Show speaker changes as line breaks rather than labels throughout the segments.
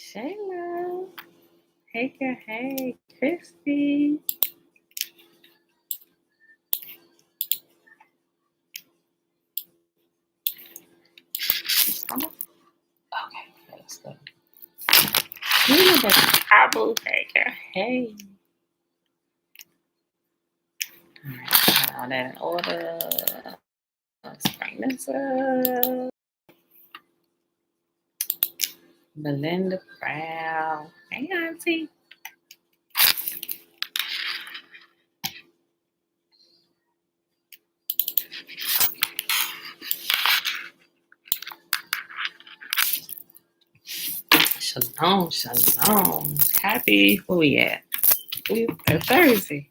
Shayla. Hey, girl. Hey, Christy. Okay, let's go. You know the cowboy. Hey, girl. Hey. All right, all that in order. Let's bring this up. Belinda Brown. Hey, Auntie. Shalom, shalom. Happy, where we at? We Thursday.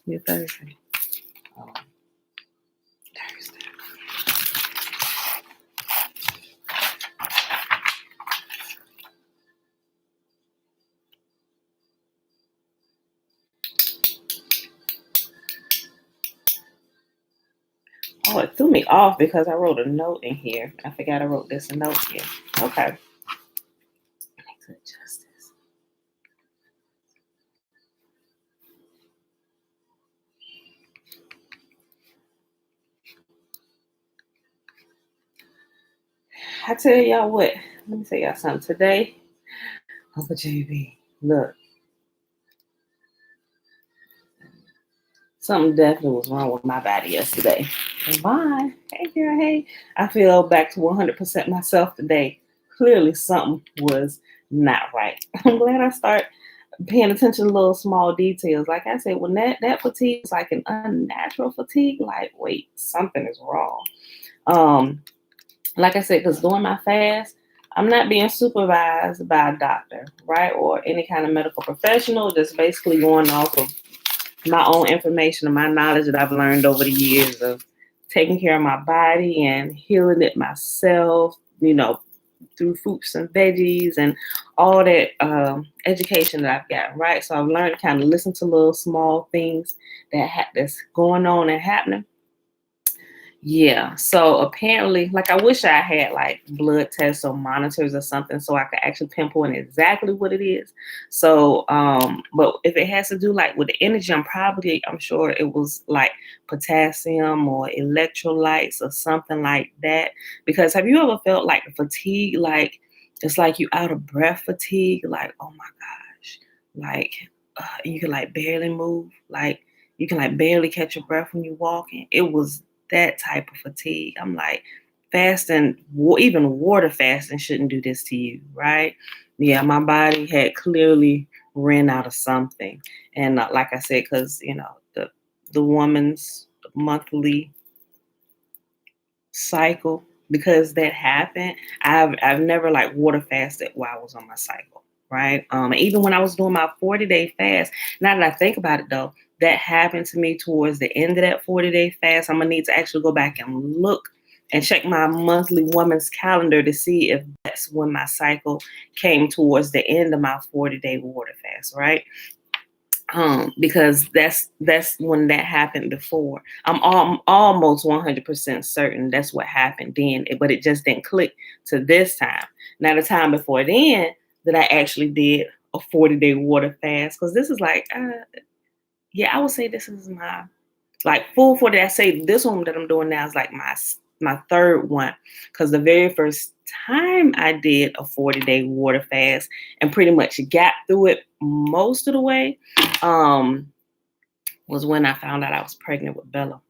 We Thursday. Oh, Thursday. Oh, it threw me off because I wrote a note in here. I forgot I wrote this a note here. Okay. I need to adjust this. I tell y'all what. Let me tell y'all something. Today, Uncle JB, look. Something definitely was wrong with my body yesterday. Bye. Hey, girl. Hey. I feel back to 100% myself today. Clearly, something was not right. I'm glad I start paying attention to little small details. Like I said, when that fatigue is like an unnatural fatigue, like, wait, something is wrong. Like I said, because during my fast, I'm not being supervised by a doctor, right? Or any kind of medical professional, just basically going off of my own information and my knowledge that I've learned over the years of taking care of my body and healing it myself, through fruits and veggies and all that education that I've gotten, right? So I've learned to kind of listen to little small things that's going on and happening. Yeah, so apparently, like, I wish I had like blood tests or monitors or something so I could actually pinpoint exactly what it is. So, but if it has to do like with the energy, I'm sure it was like potassium or electrolytes or something like that. Because have you ever felt like fatigue, like it's like you out of breath fatigue, like, oh my gosh, like you can like barely move, like you can like barely catch your breath when you're walking. It was that type of fatigue. I'm like, fasting, even water fasting shouldn't do this to you, right? Yeah, my body had clearly ran out of something. And like I said, because, the woman's monthly cycle, because that happened, I've never like water fasted while I was on my cycle, right? Even when I was doing my 40-day fast, now that I think about it though, that happened to me towards the end of that 40-day fast. I'm gonna need to actually go back and look and check my monthly woman's calendar to see if that's when my cycle came towards the end of my 40-day water fast, right? Because that's when that happened before. I'm almost 100% certain that's what happened then, but it just didn't click to this time. Now the time before then that I actually did a 40-day water fast, because this is like, I would say this is my like full 40. I say this one that I'm doing now is like my third one, because the very first time I did a 40-day water fast and pretty much got through it most of the way was when I found out I was pregnant with Bella.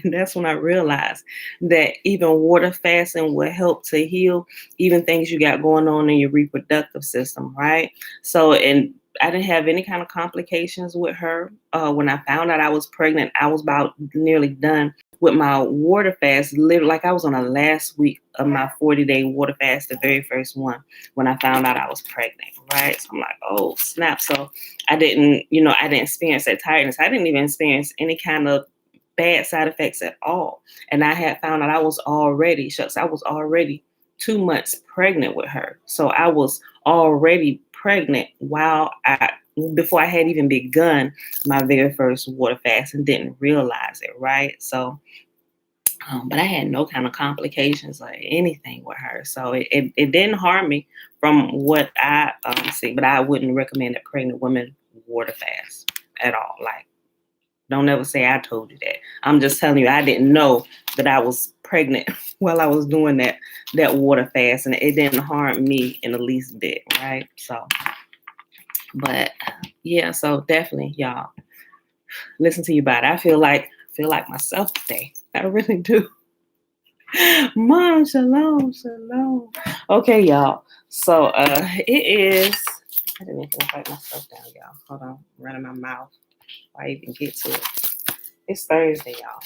And that's when I realized that even water fasting will help to heal even things you got going on in your reproductive system, right? So, and I didn't have any kind of complications with her. When I found out I was pregnant, I was about nearly done with my water fast. Literally, like I was on the last week of my 40-day water fast, the very first one, when I found out I was pregnant, right? So I'm like, oh, snap. So I didn't experience that tiredness. I didn't even experience any kind of bad side effects at all. And I had found out I was already 2 months pregnant with her. So I was already pregnant before I had even begun my very first water fast and didn't realize it, right? So But I had no kind of complications or anything with her. So it didn't harm me from what I see. But I wouldn't recommend that pregnant women water fast at all. Like, don't ever say I told you that. I'm just telling you, I didn't know that I was pregnant while I was doing that water fast. And it didn't harm me in the least bit, right? So, but yeah, so definitely, y'all, listen to your body. I feel like myself today. I really do. Mom, shalom, shalom. Okay, y'all. So it is. I didn't even write myself down, y'all. Hold on, I'm running my mouth. Before I even get to it. It's Thursday, y'all.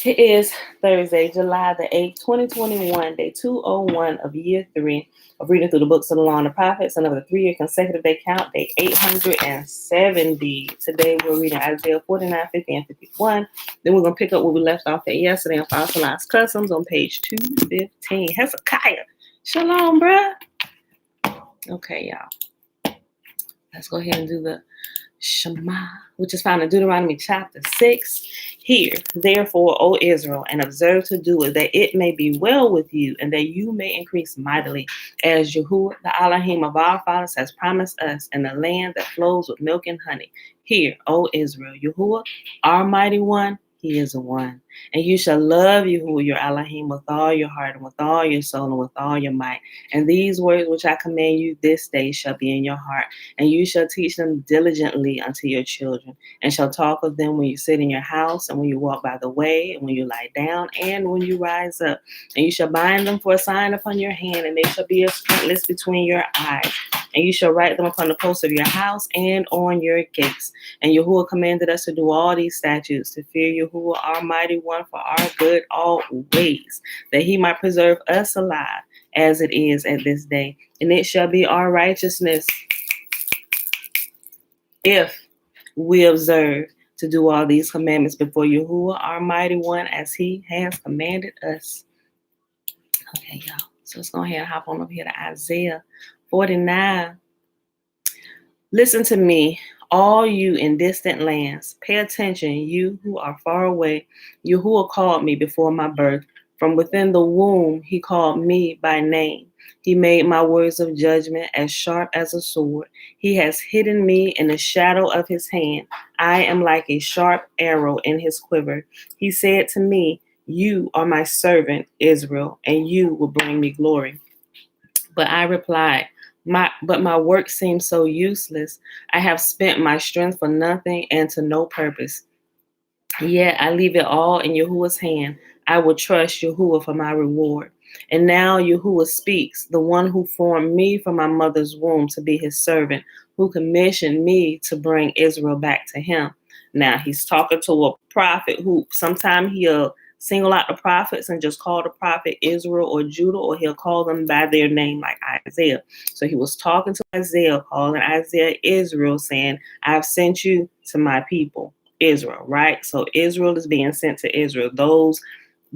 It is Thursday, July the 8th, 2021, day 201 of year 3 of reading through the books of the Law and the Prophets, and over the 3-year consecutive day count, day 870. Today we're reading Isaiah 49, 50, and 51. Then we're going to pick up where we left off at yesterday on Fossilized Customs on page 215. Hezekiah. Shalom, bruh. Okay, y'all. Let's go ahead and do the Shema, which is found in Deuteronomy chapter 6. Hear, therefore, O Israel, and observe to do it, that it may be well with you, and that you may increase mightily, as Yahuwah, the Elohim of our fathers, has promised us, in the land that flows with milk and honey. Hear, O Israel, Yahuwah, our mighty one, he is the one. And you shall love Yahuwah, your Elohim, with all your heart, and with all your soul, and with all your might. And these words which I command you this day shall be in your heart, and you shall teach them diligently unto your children, and shall talk of them when you sit in your house, and when you walk by the way, and when you lie down, and when you rise up. And you shall bind them for a sign upon your hand, and they shall be a frontlets between your eyes. And you shall write them upon the posts of your house and on your gates. And Yahuwah commanded us to do all these statutes, to fear Yahuwah, our mighty one, for our good always, that he might preserve us alive, as it is at this day. And it shall be our righteousness if we observe to do all these commandments before Yahuwah, our mighty one, as he has commanded us. Okay, y'all. So let's go ahead and hop on over here to Isaiah 49. Listen to me, all you in distant lands. Pay attention, you who are far away. Yahuwah called me before my birth. From within the womb, he called me by name. He made my words of judgment as sharp as a sword. He has hidden me in the shadow of his hand. I am like a sharp arrow in his quiver. He said to me, you are my servant, Israel, and you will bring me glory. But I replied, but my work seems so useless. I have spent my strength for nothing and to no purpose. Yet I leave it all in Yahuwah's hand. I will trust Yahuwah for my reward. And now Yahuwah speaks, the one who formed me from my mother's womb to be his servant, who commissioned me to bring Israel back to him. Now he's talking to a prophet who sometimes he'll single out the prophets and just call the prophet Israel or Judah, or he'll call them by their name like Isaiah. So he was talking to Isaiah, calling Isaiah Israel, saying, I've sent you to my people. Israel, right? So Israel is being sent to Israel. Those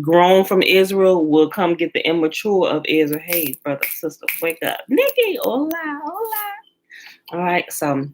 grown from Israel will come get the immature of Israel. Hey, brother, sister, wake up. Nikki, hola, hola. All right, so,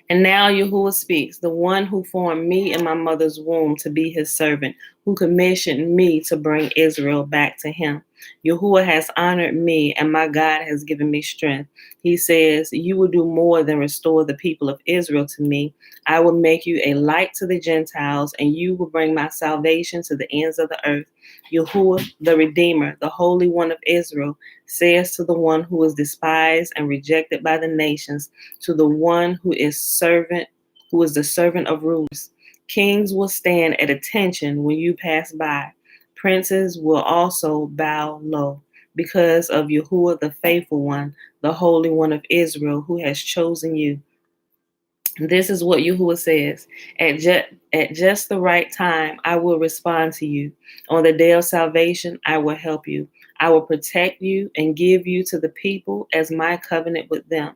and now Yahuwah speaks, the one who formed me in my mother's womb to be his servant, who commissioned me to bring Israel back to him. Yahuwah has honored me, and my God has given me strength. He says, you will do more than restore the people of Israel to me. I will make you a light to the Gentiles, and you will bring my salvation to the ends of the earth. Yahuwah, the Redeemer, the Holy One of Israel, says to the one who is despised and rejected by the nations, to the one who is the servant of rulers. Kings will stand at attention when you pass by. Princes will also bow low because of Yahuwah, the faithful one, the Holy One of Israel, who has chosen you. This is what Yahuwah says. At just the right time, I will respond to you. On the day of salvation, I will help you. I will protect you and give you to the people as my covenant with them.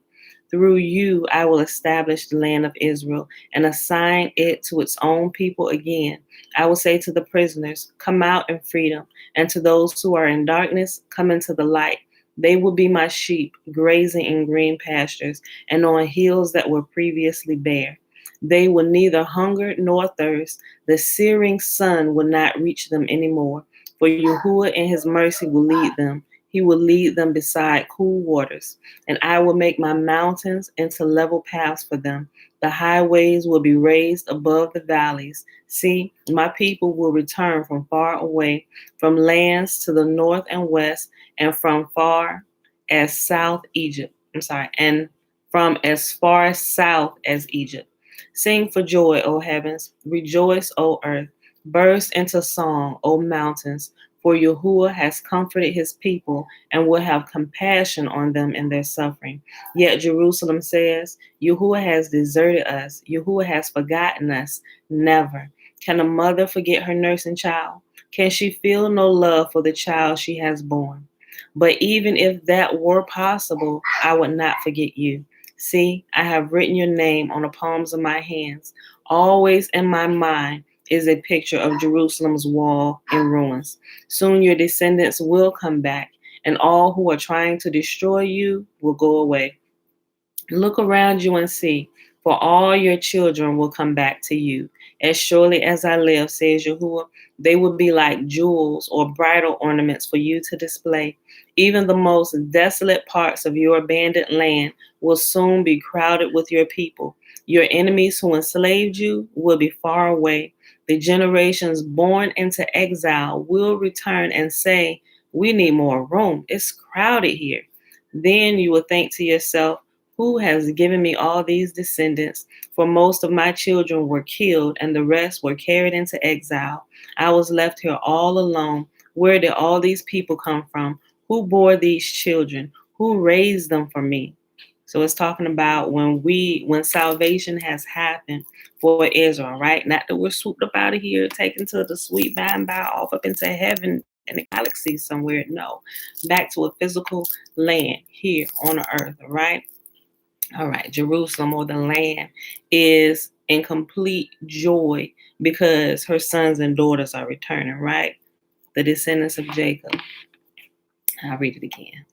Through you, I will establish the land of Israel and assign it to its own people again. I will say to the prisoners, come out in freedom, and to those who are in darkness, come into the light. They will be my sheep, grazing in green pastures and on hills that were previously bare. They will neither hunger nor thirst. The searing sun will not reach them anymore. For Yahuwah in his mercy will lead them. He will lead them beside cool waters. And I will make my mountains into level paths for them. The highways will be raised above the valleys. See, my people will return from far away, from lands to the north and west, and from far as south Egypt. And from as far south as Egypt. Sing for joy, O heavens. Rejoice, O earth. Burst into song, O mountains. For Yahuwah has comforted his people and will have compassion on them in their suffering. Yet Jerusalem says, Yahuwah has deserted us. Yahuwah has forgotten us. Never. Can a mother forget her nursing child? Can she feel no love for the child she has borne? But even if that were possible, I would not forget you. See, I have written your name on the palms of my hands. Always in my mind is a picture of Jerusalem's wall in ruins. Soon your descendants will come back, and all who are trying to destroy you will go away. Look around you and see, for all your children will come back to you. As surely as I live, says Yahuwah, they will be like jewels or bridal ornaments for you to display. Even the most desolate parts of your abandoned land will soon be crowded with your people. Your enemies who enslaved you will be far away. The generations born into exile will return and say, we need more room. It's crowded here. Then you will think to yourself, who has given me all these descendants? For most of my children were killed, and the rest were carried into exile. I was left here all alone. Where did all these people come from? Who bore these children? Who raised them for me? So it's talking about when salvation has happened for Israel, right? Not that we're swooped up out of here, taken to the sweet by and by off up into heaven in the galaxy somewhere. No, back to a physical land here on the earth, right? All right, Jerusalem or the land is in complete joy because her sons and daughters are returning, right? The descendants of Jacob. I'll read it again.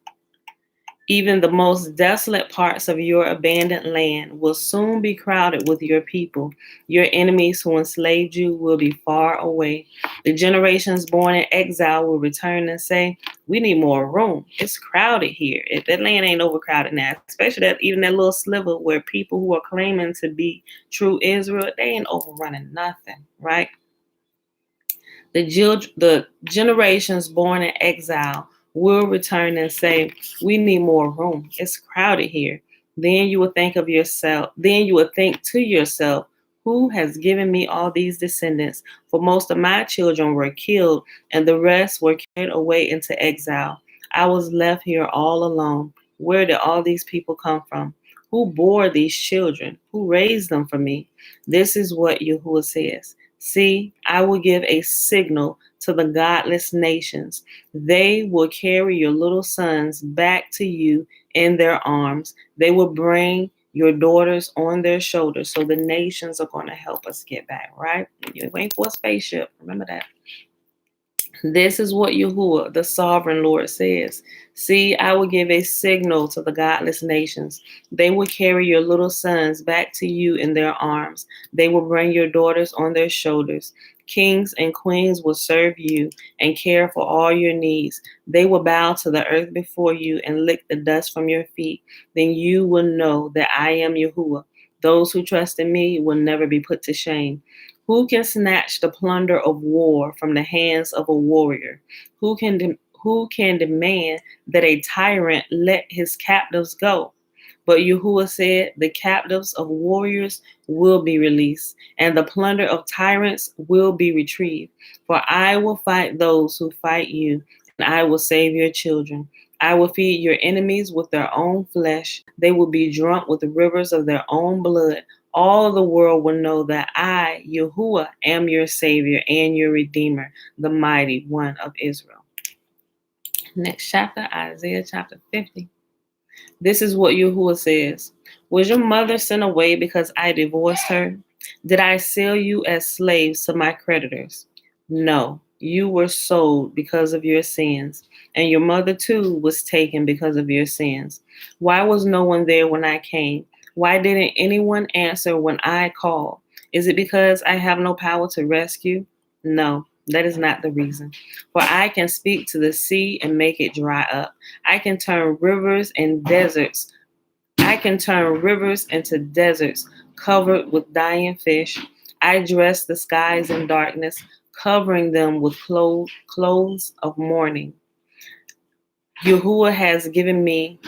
Even the most desolate parts of your abandoned land will soon be crowded with your people. Your enemies who enslaved you will be far away. The generations born in exile will return and say, we need more room. It's crowded here. That land ain't overcrowded now, especially even that little sliver where people who are claiming to be true Israel, they ain't overrunning nothing, right? The generations born in exile will return and say, we need more room. It's crowded here. Then you will think of yourself, then you will think to yourself, who has given me all these descendants? For most of my children were killed, and the rest were carried away into exile. I was left here all alone. Where did all these people come from? Who bore these children? Who raised them for me? This is what Yahuwah says. See, I will give a signal to the godless nations. They will carry your little sons back to you in their arms. They will bring your daughters on their shoulders. So the nations are going to help us get back, right? You're waiting for a spaceship. Remember that. This is what Yahuwah, the sovereign Lord, says. See, I will give a signal to the godless nations. They will carry your little sons back to you in their arms. They will bring your daughters on their shoulders. Kings and queens will serve you and care for all your needs. They will bow to the earth before you and lick the dust from your feet. Then you will know that I am Yahuwah. Those who trust in me will never be put to shame. Who can snatch the plunder of war from the hands of a warrior? Who can demand that a tyrant let his captives go? But Yahuwah said, the captives of warriors will be released, and the plunder of tyrants will be retrieved. For I will fight those who fight you, and I will save your children. I will feed your enemies with their own flesh. They will be drunk with the rivers of their own blood. All the world will know that I, Yahuwah, am your Savior and your Redeemer, the mighty one of Israel. Next chapter, Isaiah chapter 50. This is what Yahuwah says. Was your mother sent away because I divorced her? Did I sell you as slaves to my creditors? No, you were sold because of your sins, and your mother too was taken because of your sins. Why was no one there when I came? Why didn't anyone answer when I called? Is it because I have no power to rescue? No, that is not the reason. For I can speak to the sea and make it dry up. I can turn rivers and deserts. I can turn rivers into deserts covered with dying fish. I dress the skies in darkness, covering them with clothes of mourning. Yahuwah has given me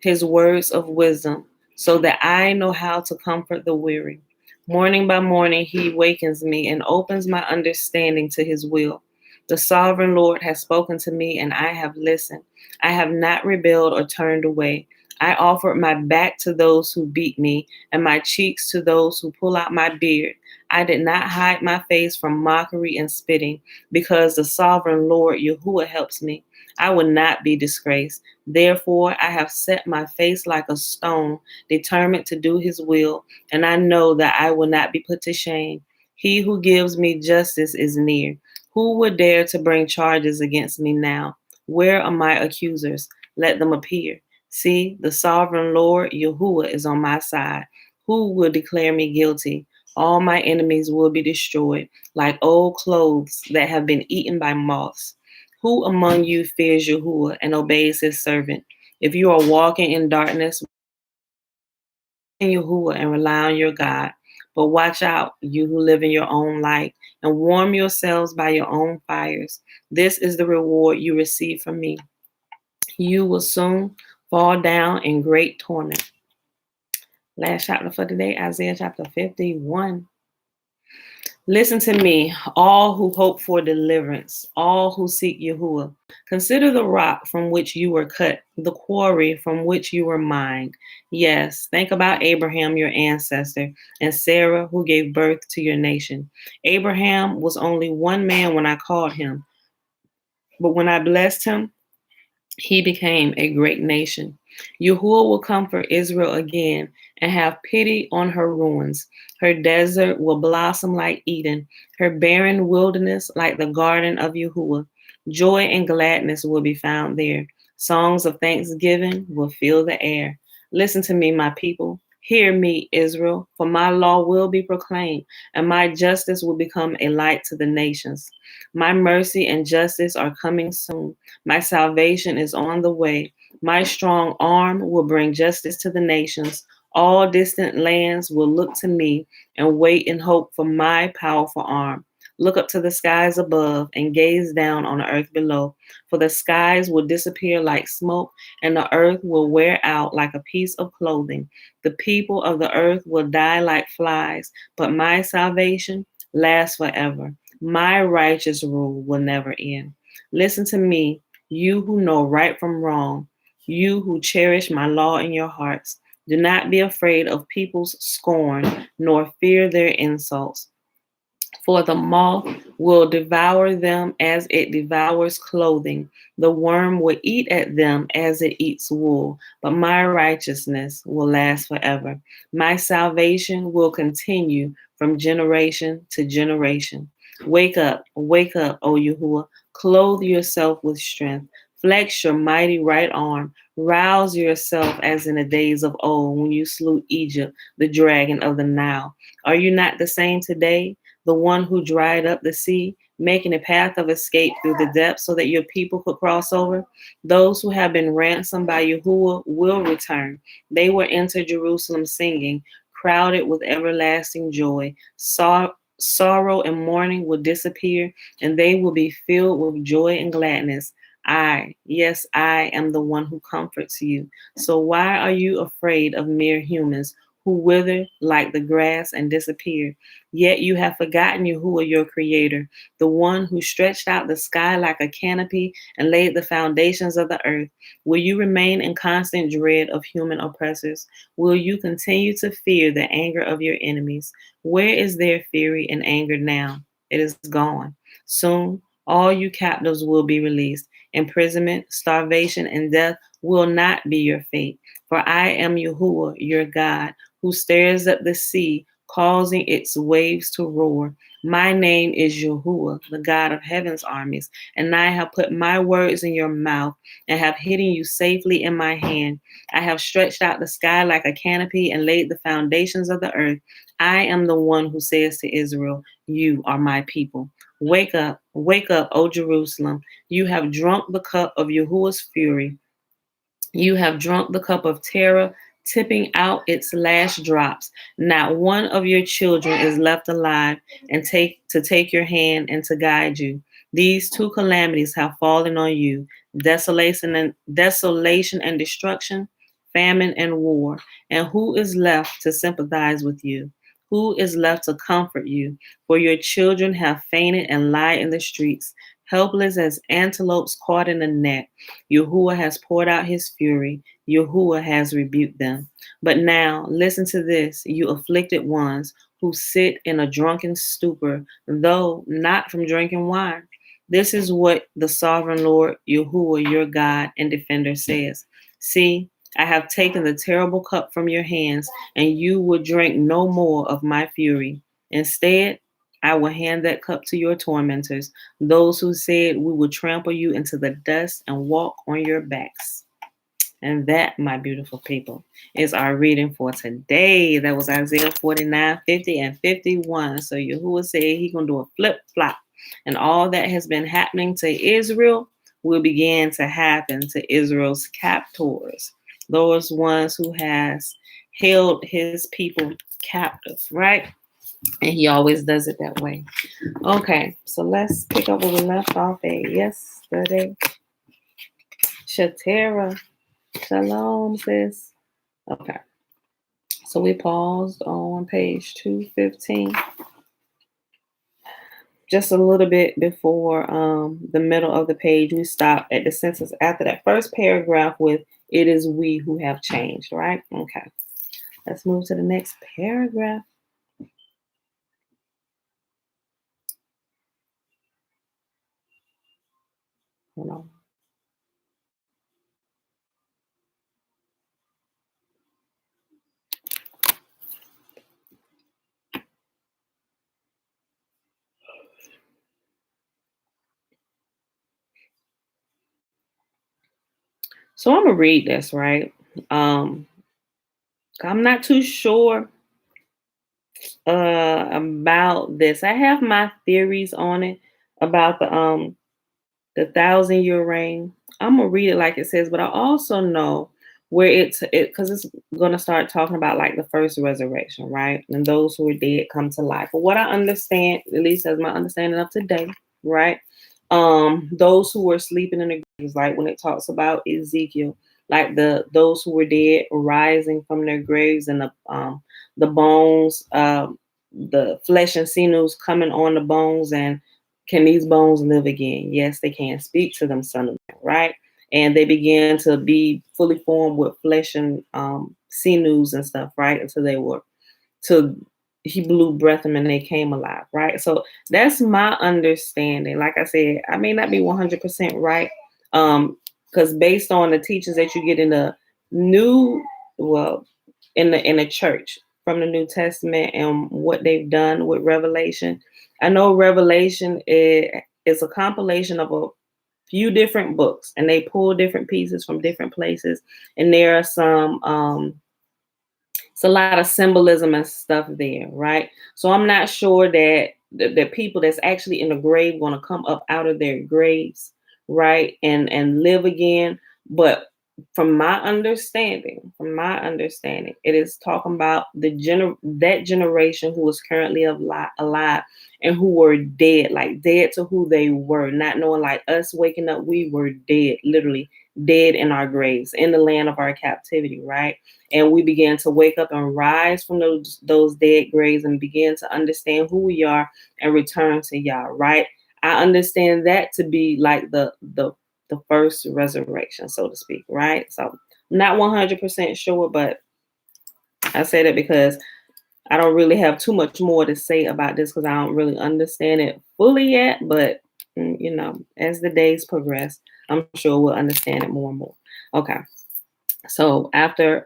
his words of wisdom so that I know how to comfort the weary. Morning by morning, he wakens me and opens my understanding to his will. The sovereign Lord has spoken to me, and I have listened. I have not rebelled or turned away. I offered my back to those who beat me, and my cheeks to those who pull out my beard. I did not hide my face from mockery and spitting, because the sovereign Lord Yahuwah helps me. I will not be disgraced. Therefore, I have set my face like a stone, determined to do his will, and I know that I will not be put to shame. He who gives me justice is near. Who would dare to bring charges against me now? Where are my accusers? Let them appear. See, the sovereign Lord Yahuwah is on my side. Who will declare me guilty? All my enemies will be destroyed, like old clothes that have been eaten by moths. Who among you fears Yahuwah and obeys his servant? If you are walking in darkness, in Yahuwah and rely on your God. But watch out, you who live in your own light, and warm yourselves by your own fires. This is the reward you receive from me. You will soon fall down in great torment. Last chapter for today, Isaiah chapter 51. Listen to me, all who hope for deliverance, all who seek Yahuwah. Consider the rock from which you were cut, the quarry from which you were mined. Yes, think about Abraham, your ancestor, and Sarah, who gave birth to your nation. Abraham was only one man when I called him, but when I blessed him, he became a great nation. Yahuwah will comfort Israel again and have pity on her ruins. Her desert will blossom like Eden, her barren wilderness like the garden of Yahuwah. Joy and gladness will be found there. Songs of thanksgiving will fill the air. Listen to me, my people. Hear me, Israel, for my law will be proclaimed, and my justice will become a light to the nations. My mercy and justice are coming soon. My salvation is on the way. My strong arm will bring justice to the nations. All distant lands will look to me and wait in hope for my powerful arm. Look up to the skies above and gaze down on the earth below, for the skies will disappear like smoke, and the earth will wear out like a piece of clothing. The people of the earth will die like flies, but my salvation lasts forever. My righteous rule will never end. Listen to me, you who know right from wrong, you who cherish my law in your hearts. Do not be afraid of people's scorn, nor fear their insults. For the moth will devour them as it devours clothing. The worm will eat at them as it eats wool. But my righteousness will last forever. My salvation will continue from generation to generation. Wake up, O Yahuwah. Clothe yourself with strength. Flex your mighty right arm. Rouse yourself as in the days of old when you slew Egypt, the dragon of the Nile. Are you not the same today? The one who dried up the sea, making a path of escape through the depths so that your people could cross over. Those who have been ransomed by Yahuwah will return. They will enter Jerusalem singing, crowded with everlasting joy. Sorrow and mourning will disappear, and they will be filled with joy and gladness. Yes, I am the one who comforts you. So why are you afraid of mere humans who wither like the grass and disappear? Yet you have forgotten Yahuwah, your creator, the one who stretched out the sky like a canopy and laid the foundations of the earth. Will you remain in constant dread of human oppressors? Will you continue to fear the anger of your enemies? Where is their fury and anger now? It is gone. Soon, all you captives will be released. Imprisonment, starvation, and death will not be your fate. For I am Yahuwah, your God, who stirs up the sea, causing its waves to roar. My name is Yahuwah, the God of heaven's armies, and I have put my words in your mouth and have hidden you safely in my hand. I have stretched out the sky like a canopy and laid the foundations of the earth. I am the one who says to Israel, you are my people. Wake up, O Jerusalem. You have drunk the cup of Yahuwah's fury. You have drunk the cup of terror, tipping out its last drops. Not one of your children is left alive and take your hand and to guide you. These two calamities have fallen on you: desolation and destruction, famine and war. And who is left to sympathize with you? Who is left to comfort you? For your children have fainted and lie in the streets, helpless as antelopes caught in a net. Yahuwah has poured out his fury. Yahuwah has rebuked them. But now, listen to this, you afflicted ones who sit in a drunken stupor, though not from drinking wine. This is what the sovereign Lord, Yahuwah, your God and defender, says. See, I have taken the terrible cup from your hands, and you will drink no more of my fury. Instead, I will hand that cup to your tormentors, those who said we will trample you into the dust and walk on your backs. And that, my beautiful people, is our reading for today. That was Isaiah 49, 50, and 51. So Yahuwah said he's going to do a flip-flop. And all that has been happening to Israel will begin to happen to Israel's captors, those ones who has held his people captive, right? And he always does it that way. Okay, so let's pick up where we left off at yesterday. Shatera. Shalom, sis. Okay. So we paused on page 215. Just a little bit before the middle of the page, we stopped at the sentence after that first paragraph with, it is we who have changed, right? Okay. Let's move to the next paragraph. Hold on. So I'm gonna read this, right? I'm not too sure about this. I have my theories on it about the 1,000-year reign. I'm gonna read it like it says, but I also know where it because it's gonna start talking about like the first resurrection, right? And those who are dead come to life. But what I understand, at least as my understanding of today, right? Those who were sleeping in the graves, like when it talks about Ezekiel, like those who were dead rising from their graves, and the bones, the flesh and sinews coming on the bones, and can these bones live again? Yes, they can. Speak to them, son of man, right? And they began to be fully formed with flesh and sinews and stuff, right? Until they were, till he blew breath in them and they came alive, right? So that's my understanding. Like I said, I may not be 100% right, because based on the teachings that you get in the new, well, in the church from the New Testament and what they've done with Revelation. I know Revelation is a compilation of a few different books, and they pull different pieces from different places, and there are some it's a lot of symbolism and stuff there, right? So I'm not sure that the people that's actually in the grave going to come up out of their graves, right, and live again. But from my understanding, it is talking about that generation who is currently alive and who were dead, like dead to who they were, not knowing, like us waking up, we were dead, literally dead in our graves, in the land of our captivity, right? And we began to wake up and rise from those dead graves and begin to understand who we are and return to Yah, right? I understand that to be like the first resurrection, so to speak, right? So I'm not 100% sure, but I say that because I don't really have too much more to say about this because I don't really understand it fully yet. But as the days progress, I'm sure we'll understand it more and more. Okay. So after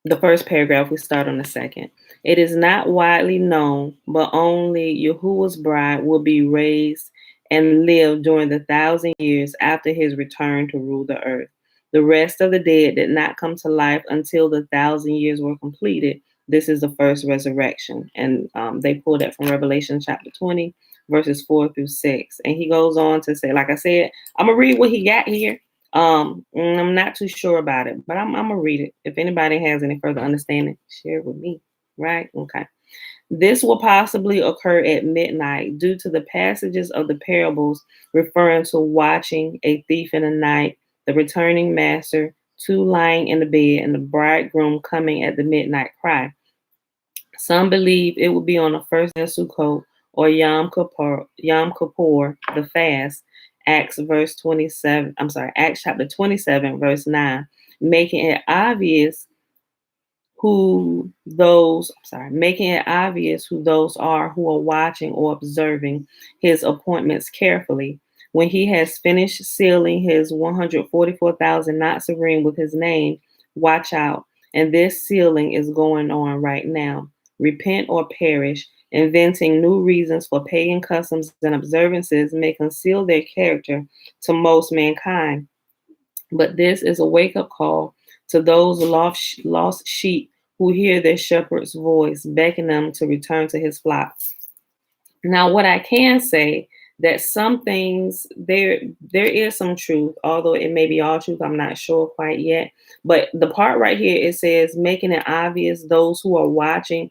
the first paragraph, we start on the second. It is not widely known, but only Yahuwah's bride will be raised and live during the 1,000 years after his return to rule the earth. The rest of the dead did not come to life until the 1,000 years were completed. This is the first resurrection. And they pull that from Revelation chapter 20, verses 4 through 6. And he goes on to say, like I said, I'm going to read what he got here. I'm not too sure about it, but I'm gonna read it. If anybody has any further understanding, share it with me. Right? Okay. This will possibly occur at midnight due to the passages of the parables referring to watching, a thief in the night, the returning master, two lying in the bed, and the bridegroom coming at the midnight cry. Some believe it will be on the first day of Sukkot or Yom Kippur, the fast. Acts chapter 27, verse 9, making it obvious who those are who are watching or observing his appointments carefully. When he has finished sealing his 144,000 Nazarene with his name, watch out. And this sealing is going on right now. Repent or perish. Inventing new reasons for pagan customs and observances may conceal their character to most mankind. But this is a wake up call to those lost sheep who hear their shepherd's voice, beckoning them to return to his flock. Now, what I can say that some things there is some truth, although it may be all truth, I'm not sure quite yet. But the part right here, it says making it obvious those who are watching.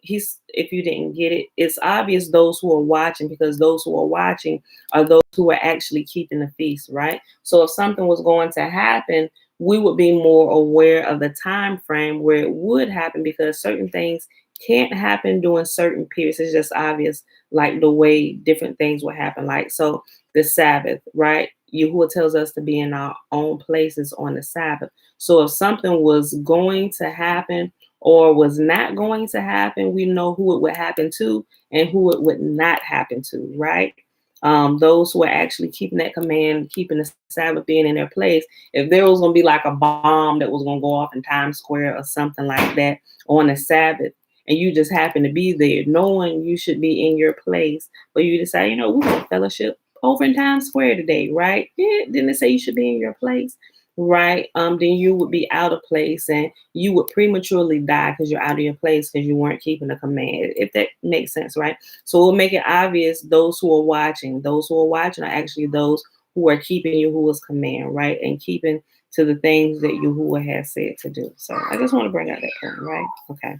He's if you didn't get it, it's obvious those who are watching, because those who are watching are those who are actually keeping the feast, right? So if something was going to happen, we would be more aware of the time frame where it would happen, because certain things can't happen during certain periods. It's just obvious, like the way different things will happen. Like, so the Sabbath, right? Yahuwah tells us to be in our own places on the Sabbath. So if something was going to happen or was not going to happen, we know who it would happen to and who it would not happen to, right? Those who are actually keeping that command, keeping the Sabbath, being in their place. If there was going to be like a bomb that was going to go off in Times Square or something like that on the Sabbath, and you just happen to be there, knowing you should be in your place, but you decide, we're going to fellowship over in Times Square today, right? Yeah, didn't it say you should be in your place? Right? Then you would be out of place and you would prematurely die because you're out of your place because you weren't keeping the command, if that makes sense, right? So we'll make it obvious those who are watching. Those who are watching are actually those who are keeping Yahuwah's command, right? And keeping to the things that Yahuwah has said to do. So I just want to bring out that point, right? Okay.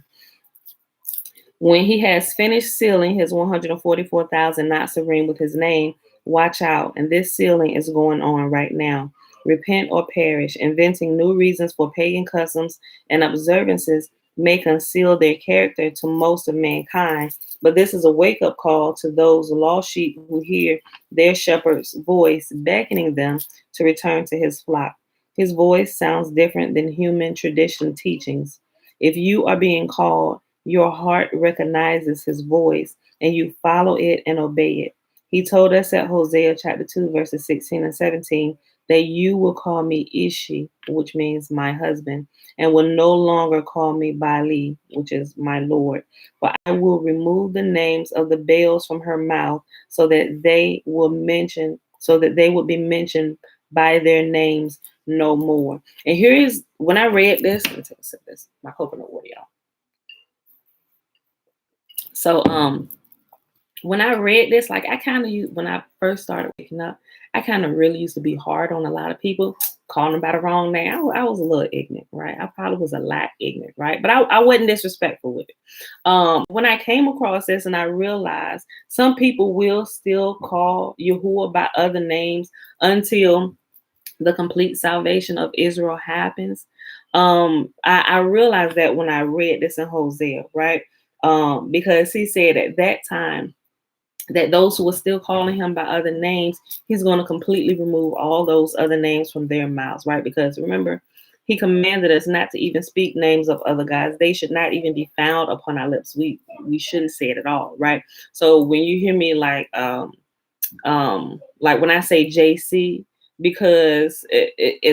When he has finished sealing his 144,000 Nazarene with his name, watch out. And this sealing is going on right now. Repent or perish. Inventing new reasons for pagan customs and observances may conceal their character to most of mankind. But this is a wake up call to those lost sheep who hear their shepherd's voice beckoning them to return to his flock. His voice sounds different than human tradition teachings. If you are being called, your heart recognizes his voice and you follow it and obey it. He told us at Hosea chapter 2, verses 16 and 17, that you will call me Ishi, which means my husband, and will no longer call me Bali, which is my Lord. For I will remove the names of the Baals from her mouth so that they will be mentioned by their names no more. And here is, when I read this, let me take a sip of this, my coconut water, y'all. So when I read this, like I kind of when I first started waking up, I kind of really used to be hard on a lot of people, calling them by the wrong name. I was a little ignorant, right? I probably was a lot ignorant, right? But I wasn't disrespectful with it. When I came across this and I realized some people will still call Yahuwah by other names until the complete salvation of Israel happens. I realized that when I read this in Hosea, right? Because he said at that time that those who were still calling him by other names, he's going to completely remove all those other names from their mouths, right? Because remember, he commanded us not to even speak names of other gods. They should not even be found upon our lips. We shouldn't say it at all, right? So when you hear me like when I say JC, because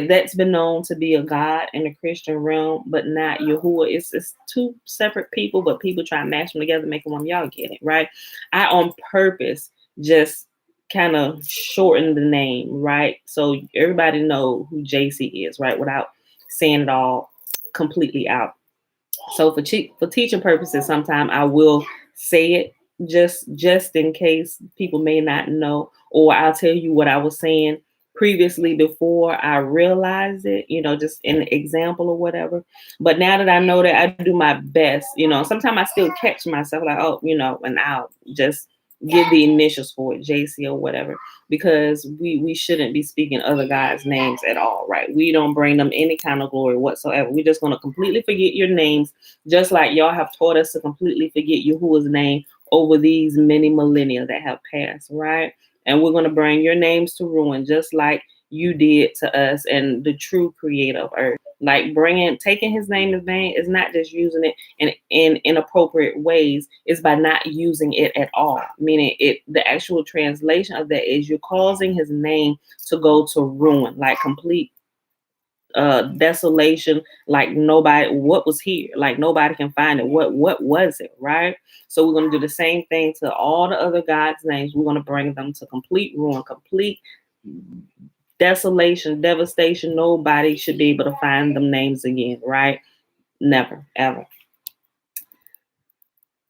that's been known to be a god in the Christian realm, but not Yahuwah. It's two separate people, but people try to mash them together, make them one. Y'all get it, right? I on purpose just kind of shorten the name, right? So everybody know who JC is, right? Without saying it all completely out. So for teaching purposes, sometimes I will say it just in case people may not know, or I'll tell you what I was saying previously before I realized it, just an example or whatever. But now that I know that, I do my best, sometimes I still catch myself like, oh, and I'll just give the initials for it, JC or whatever, because we shouldn't be speaking other guys' names at all, right? We don't bring them any kind of glory whatsoever. We're just going to completely forget your names, just like y'all have taught us to completely forget Yahuwah's name over these many millennia that have passed, right? And we're going to bring your names to ruin, just like you did to us and the true creator of earth. Like taking his name in vain is not just using it in inappropriate ways, it's by not using it at all. Meaning the actual translation of that is you're causing his name to go to ruin, like complete desolation, like nobody, what was here, like nobody can find it, what was it, right? So we're going to do the same thing to all the other God's names. We're going to bring them to complete ruin, complete desolation, devastation. Nobody should be able to find them names again, right? Never, ever.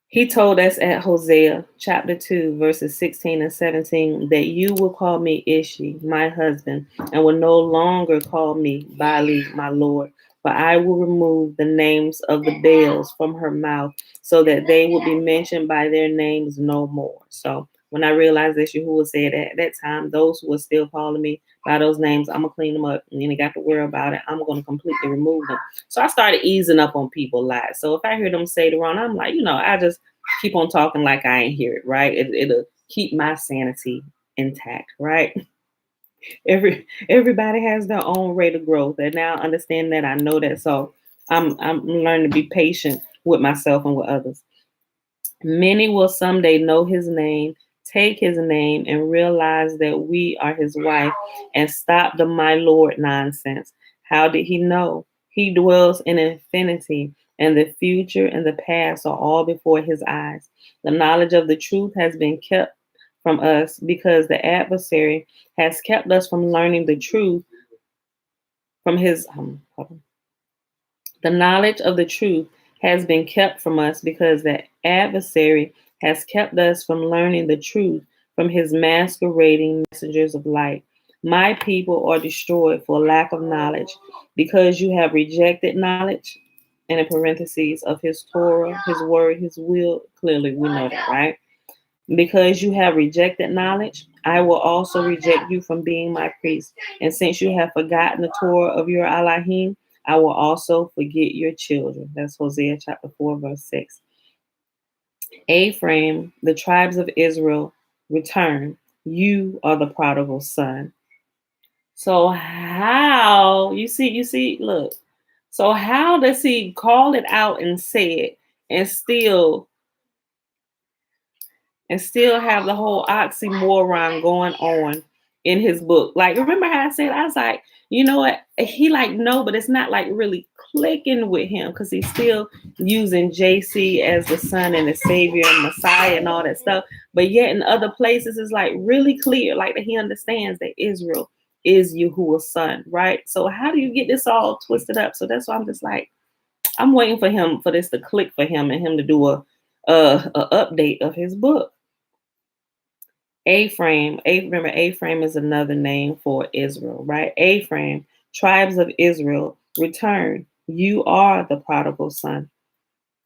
He told us at Hosea chapter 2, verses 16 and 17, that you will call me Ishi, my husband, and will no longer call me Bali, my Lord. For I will remove the names of the Baals from her mouth, so that they will be mentioned by their names no more. So when I realized that Yahuwah said at that time, those who were still calling me by those names, I'm going to clean them up. And then they got to worry about it. I'm going to completely remove them. So I started easing up on people a lot. So if I hear them say the wrong, I'm like, I just keep on talking like I ain't hear it, right? It'll keep my sanity intact, right? Everybody has their own rate of growth, and now I understand that, I know that. So I'm learning to be patient with myself and with others. Many will someday know his name, take his name, and realize that we are his wife, and stop the my Lord nonsense. How did he know? He dwells in infinity, and the future and the past are all before his eyes. The knowledge of the truth has been kept from us because the adversary has kept us from learning the truth from his the knowledge of the truth has been kept from us because the adversary has kept us from learning the truth from his masquerading messengers of light. My people are destroyed for lack of knowledge because you have rejected knowledge, and in parentheses, of his Torah, his word, his will. Clearly, we know that, right? Because you have rejected knowledge, I will also reject you from being my priest. And since you have forgotten the Torah of your Elohim, I will also forget your children. That's Hosea chapter 4, verse 6. Ephraim, the tribes of Israel, return. You are the prodigal son. So how, look. So how does he call it out and say it and still have the whole oxymoron going on in his book? Like, remember how I said, I was like, you know what? He like, no, but it's not like really clicking with him because he's still using JC as the son and the savior and Messiah and all that stuff. But yet in other places, it's like really clear, like that he understands that Israel is Yahuwah's son, right? So how do you get this all twisted up? So that's why I'm just like, I'm waiting for this to click for him and him to do a update of his book. Remember, Ephraim is another name for Israel, right? Ephraim, tribes of Israel, return. You are the prodigal son.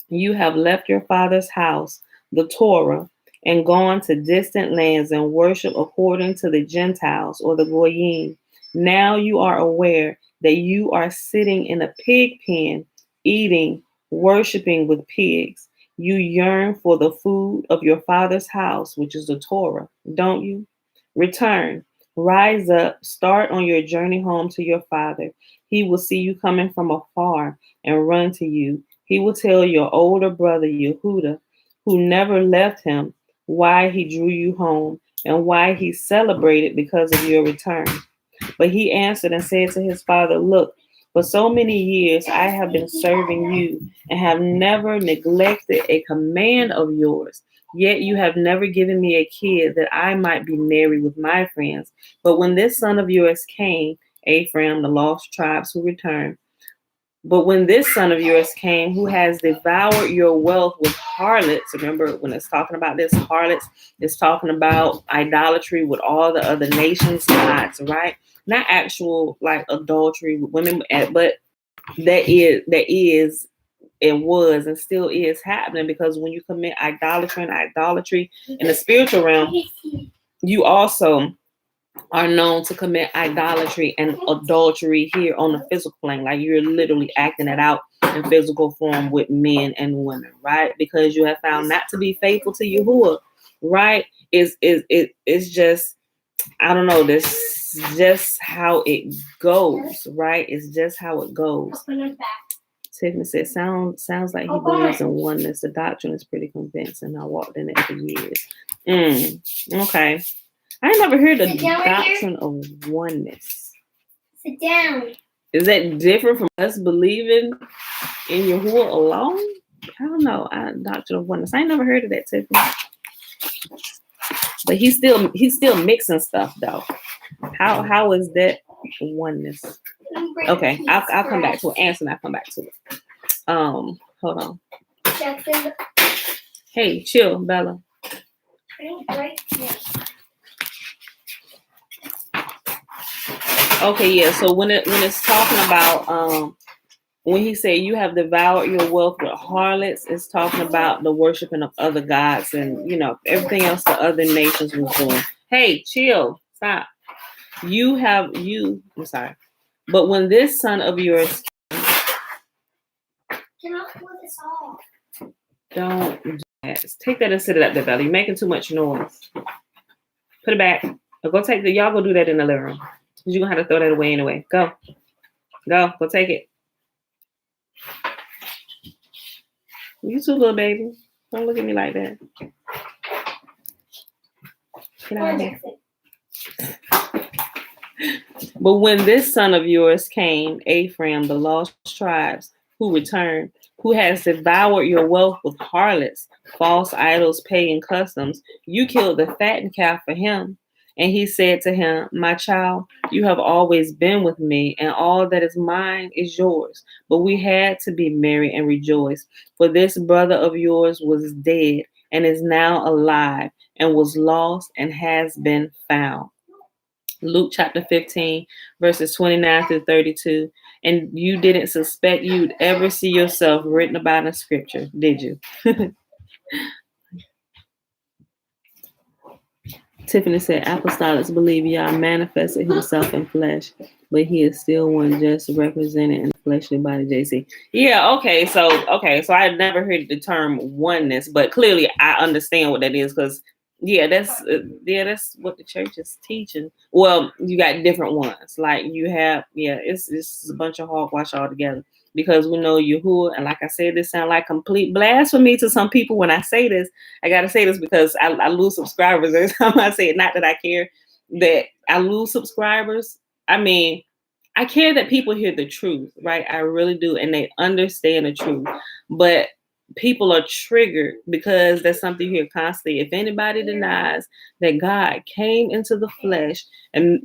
You have left your father's house, the Torah, and gone to distant lands and worship according to the Gentiles or the Goyim. Now you are aware that you are sitting in a pig pen, eating, worshiping with pigs. You yearn for the food of your father's house, which is the Torah, don't you? Return, rise up, start on your journey home to your father. He will see you coming from afar and run to you. He will tell your older brother Yehuda, who never left him, why he drew you home and why he celebrated because of your return. But he answered and said to his father, look, for so many years I have been serving you and have never neglected a command of yours. Yet you have never given me a kid that I might be married with my friends. But when this son of yours came, Ephraim, the lost tribes who returned, but when this son of yours came, who has devoured your wealth with harlots, remember when it's talking about this, harlots, it's talking about idolatry with all the other nations' gods, right? Not actual like adultery with women, but it was and still is happening, because when you commit idolatry in the spiritual realm, you also are known to commit idolatry and adultery here on the physical plane. Like you're literally acting it out in physical form with men and women, right? Because you have found not to be faithful to Yahuwah, right? It's just, I don't know, this is just how it goes, right? It's just how it goes. Tiffany said, sounds like he believes in oneness. The doctrine is pretty convincing. I walked in it for years. Okay. I never heard the doctrine of oneness.
Sit down.
Is that different from us believing in Yahuwah alone? I don't know. Doctrine of oneness. I ain't never heard of that, Tiffany. But he's still mixing stuff though. How is that oneness? Okay, I'll come back to it. Answer and I'll come back to it. Hold on.
Jackson.
Hey, chill, Bella. Okay, yeah. So when it's talking about when he said you have devoured your wealth with harlots, it's talking about the worshiping of other gods and everything else the other nations was doing. Hey, chill, stop. I'm sorry. But when this son of yours, don't do that. Take that and sit it up there, Bella. You're making too much noise. Put it back. Or go take y'all go do that in the living room. You're gonna have to throw that away anyway. Go take it. You too, little baby. Don't look at me like that. Get out of here. But when this son of yours came, Ephraim, the lost tribes, who returned, who has devoured your wealth with harlots, false idols, pagan customs, you killed the fattened calf for him. And he said to him, my child, you have always been with me, and all that is mine is yours. But we had to be merry and rejoice, for this brother of yours was dead and is now alive, and was lost and has been found. Luke chapter 15, verses 29 through 32. And you didn't suspect you'd ever see yourself written about in scripture, did you? Tiffany said, Apostolics believe Yah manifested himself in flesh, but he is still one just represented in the fleshly body, JC. Yeah, okay, so I never heard the term oneness, but clearly I understand what that is, because that's what the church is teaching. Well, you got different ones. Like you have, it's a bunch of hogwash all together. Because we know Yahuwah, and like I said, this sounds like complete blasphemy to some people when I say this. I gotta say this because I lose subscribers every time I say it. Not that I care that I lose subscribers. I mean, I care that people hear the truth, right? I really do, and they understand the truth. But people are triggered because that's something you hear constantly. If anybody denies that God came into the flesh, and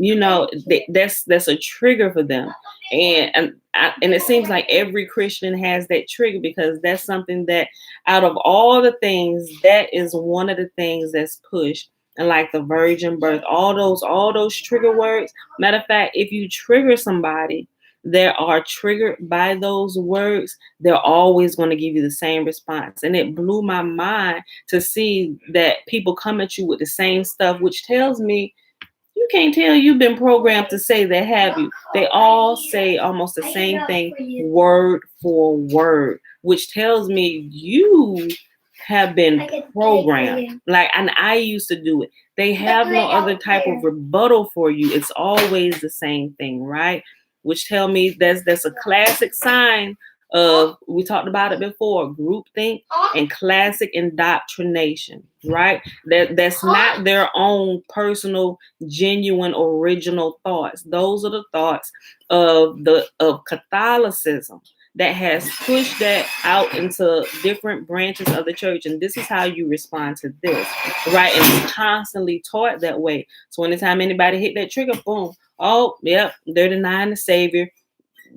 that's a trigger for them, and it seems like every Christian has that trigger, because that's something that out of all the things, that is one of the things that's pushed. And like the virgin birth, all those trigger words. Matter of fact, if you trigger somebody that are triggered by those words, they're always going to give you the same response. And it blew my mind to see that people come at you with the same stuff, which tells me you can't tell you've been programmed to say that, have you? They all say almost the same thing, word for word, which tells me you have been programmed. Like, and I used to do it. They have no other type of rebuttal for you. It's always the same thing, right? Which tell me that's a classic sign of, we talked about it before, groupthink and classic indoctrination, right? That's not their own personal, genuine, original thoughts. Those are the thoughts of Catholicism that has pushed that out into different branches of the church. And this is how you respond to this, right? And it's constantly taught that way. So anytime anybody hit that trigger, boom, oh, yep, they're denying the Savior.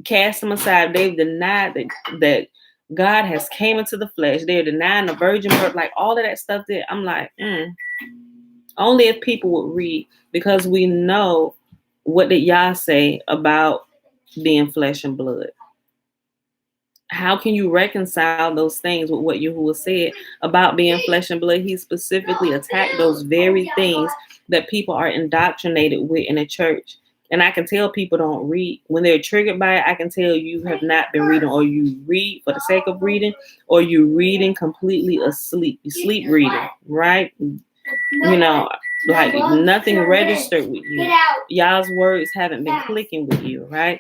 Cast them aside. They've denied that God has came into the flesh. They're denying the virgin birth, like all of that stuff that I'm like, only if people would read, because we know what did Yah say about being flesh and blood. How can you reconcile those things with what Yahuwah said about being flesh and blood? He specifically attacked those very things that people are indoctrinated with in the church. And I can tell people don't read. When they're triggered by it, I can tell you have not been reading, or you read for the sake of reading, or you're reading completely asleep. You sleep reading, right? You know, like nothing registered with you. Y'all's words haven't been clicking with you, right?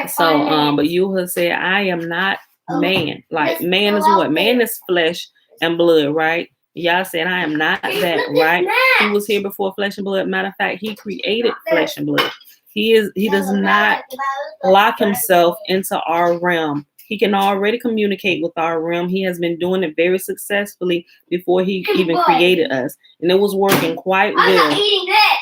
So, but Yahuwah said, I am not man. Like, man is what? Man is flesh and blood, right? Y'all said, I am not that, right? He was here before flesh and blood. Matter of fact, he created flesh and blood. He does not lock himself into our realm. He can already communicate with our realm. He has been doing it very successfully before he even created us. And it was working quite well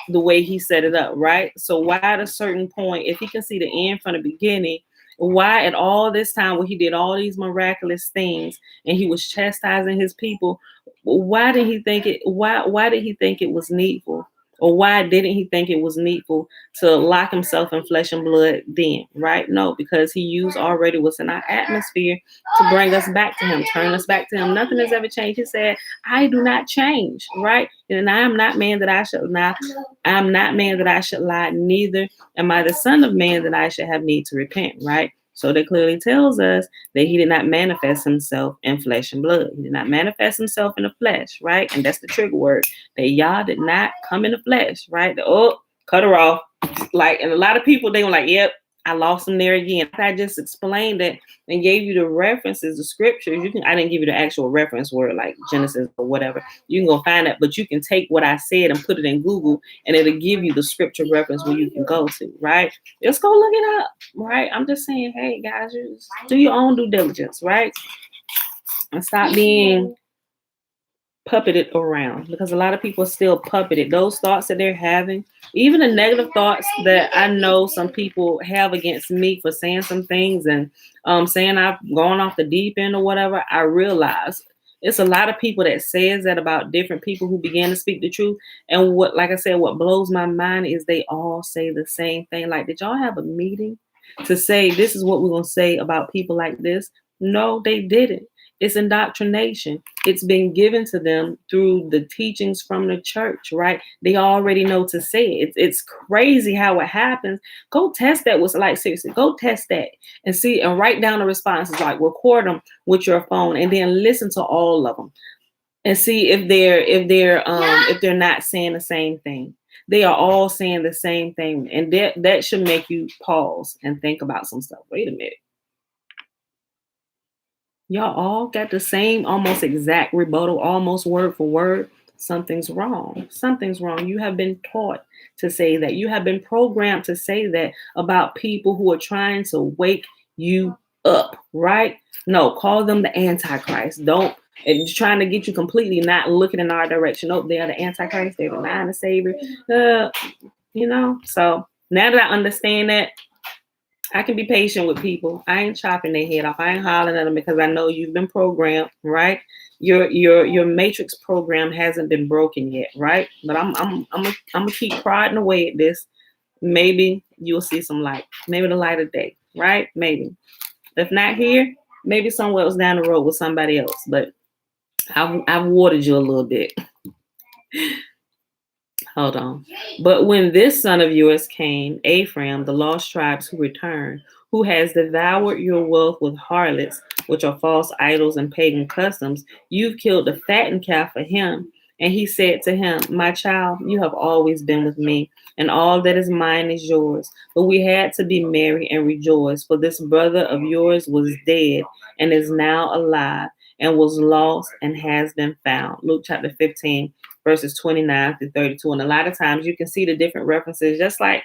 the way he set it up, right? So why at a certain point, if he can see the end from the beginning, why at all this time when he did all these miraculous things and he was chastising his people, why did he think it was needful? Or why didn't he think it was needful to lock himself in flesh and blood then, right? No, because he used already what's in our atmosphere to bring us back to him, turn us back to him. Nothing has ever changed. He said, I do not change, right? And I am not man that I should lie. I'm not man that I should lie, neither am I the son of man that I should have need to repent, right? So that clearly tells us that he did not manifest himself in flesh and blood. He did not manifest himself in the flesh, right? And that's the trigger word. That Yah did not come in the flesh, right? Cut her off. Like, and a lot of people, they were like, yep, I lost him there again. I just explained it and gave you the references, the scriptures. I didn't give you the actual reference word like Genesis or whatever. You can go find that, but you can take what I said and put it in Google and it'll give you the scripture reference where you can go to, right? Just go look it up, right? I'm just saying, hey guys, just do your own due diligence, right? And stop being puppeted around, because a lot of people are still puppeted. Those thoughts that they're having, even the negative thoughts that I know some people have against me for saying some things and saying I've gone off the deep end or whatever, I realize it's a lot of people that says that about different people who began to speak the truth. And what, like I said, what blows my mind is they all say the same thing. Like, did y'all have a meeting to say this is what we're going to say about people like this? No, they didn't. It's indoctrination. It's been given to them through the teachings from the church, right? They already know to say it. It's crazy how it happens. Go test that with, like, seriously, go test that and see and write down the responses, like record them with your phone and then listen to all of them and see if they're not saying the same thing. They are all saying the same thing. And that should make you pause and think about some stuff. Wait a minute. Y'all all got the same almost exact rebuttal, almost word for word. Something's wrong. Something's wrong. You have been taught to say that. You have been programmed to say that about people who are trying to wake you up, right? No, call them the Antichrist. Don't, it's trying to get you completely not looking in our direction. Oh, they're the Antichrist. They're denying the Savior. So now that I understand that, I can be patient with people. I ain't chopping their head off. I ain't hollering at them because I know you've been programmed, right? Your matrix program hasn't been broken yet, right? But I'm gonna keep prodding away at this. Maybe you'll see some light. Maybe the light of day, right? Maybe. If not here, maybe somewhere else down the road with somebody else. But I've watered you a little bit. Hold on. But when this son of yours came, Ephraim, the lost tribes who returned, who has devoured your wealth with harlots, which are false idols and pagan customs, you've killed the fattened calf for him And he said to him, my child, you have always been with me, and all that is mine is yours. But we had to be merry and rejoice, for this brother of yours was dead and is now alive, and was lost and has been found. Luke chapter 15, verses 29 through 32. And a lot of times you can see the different references, just like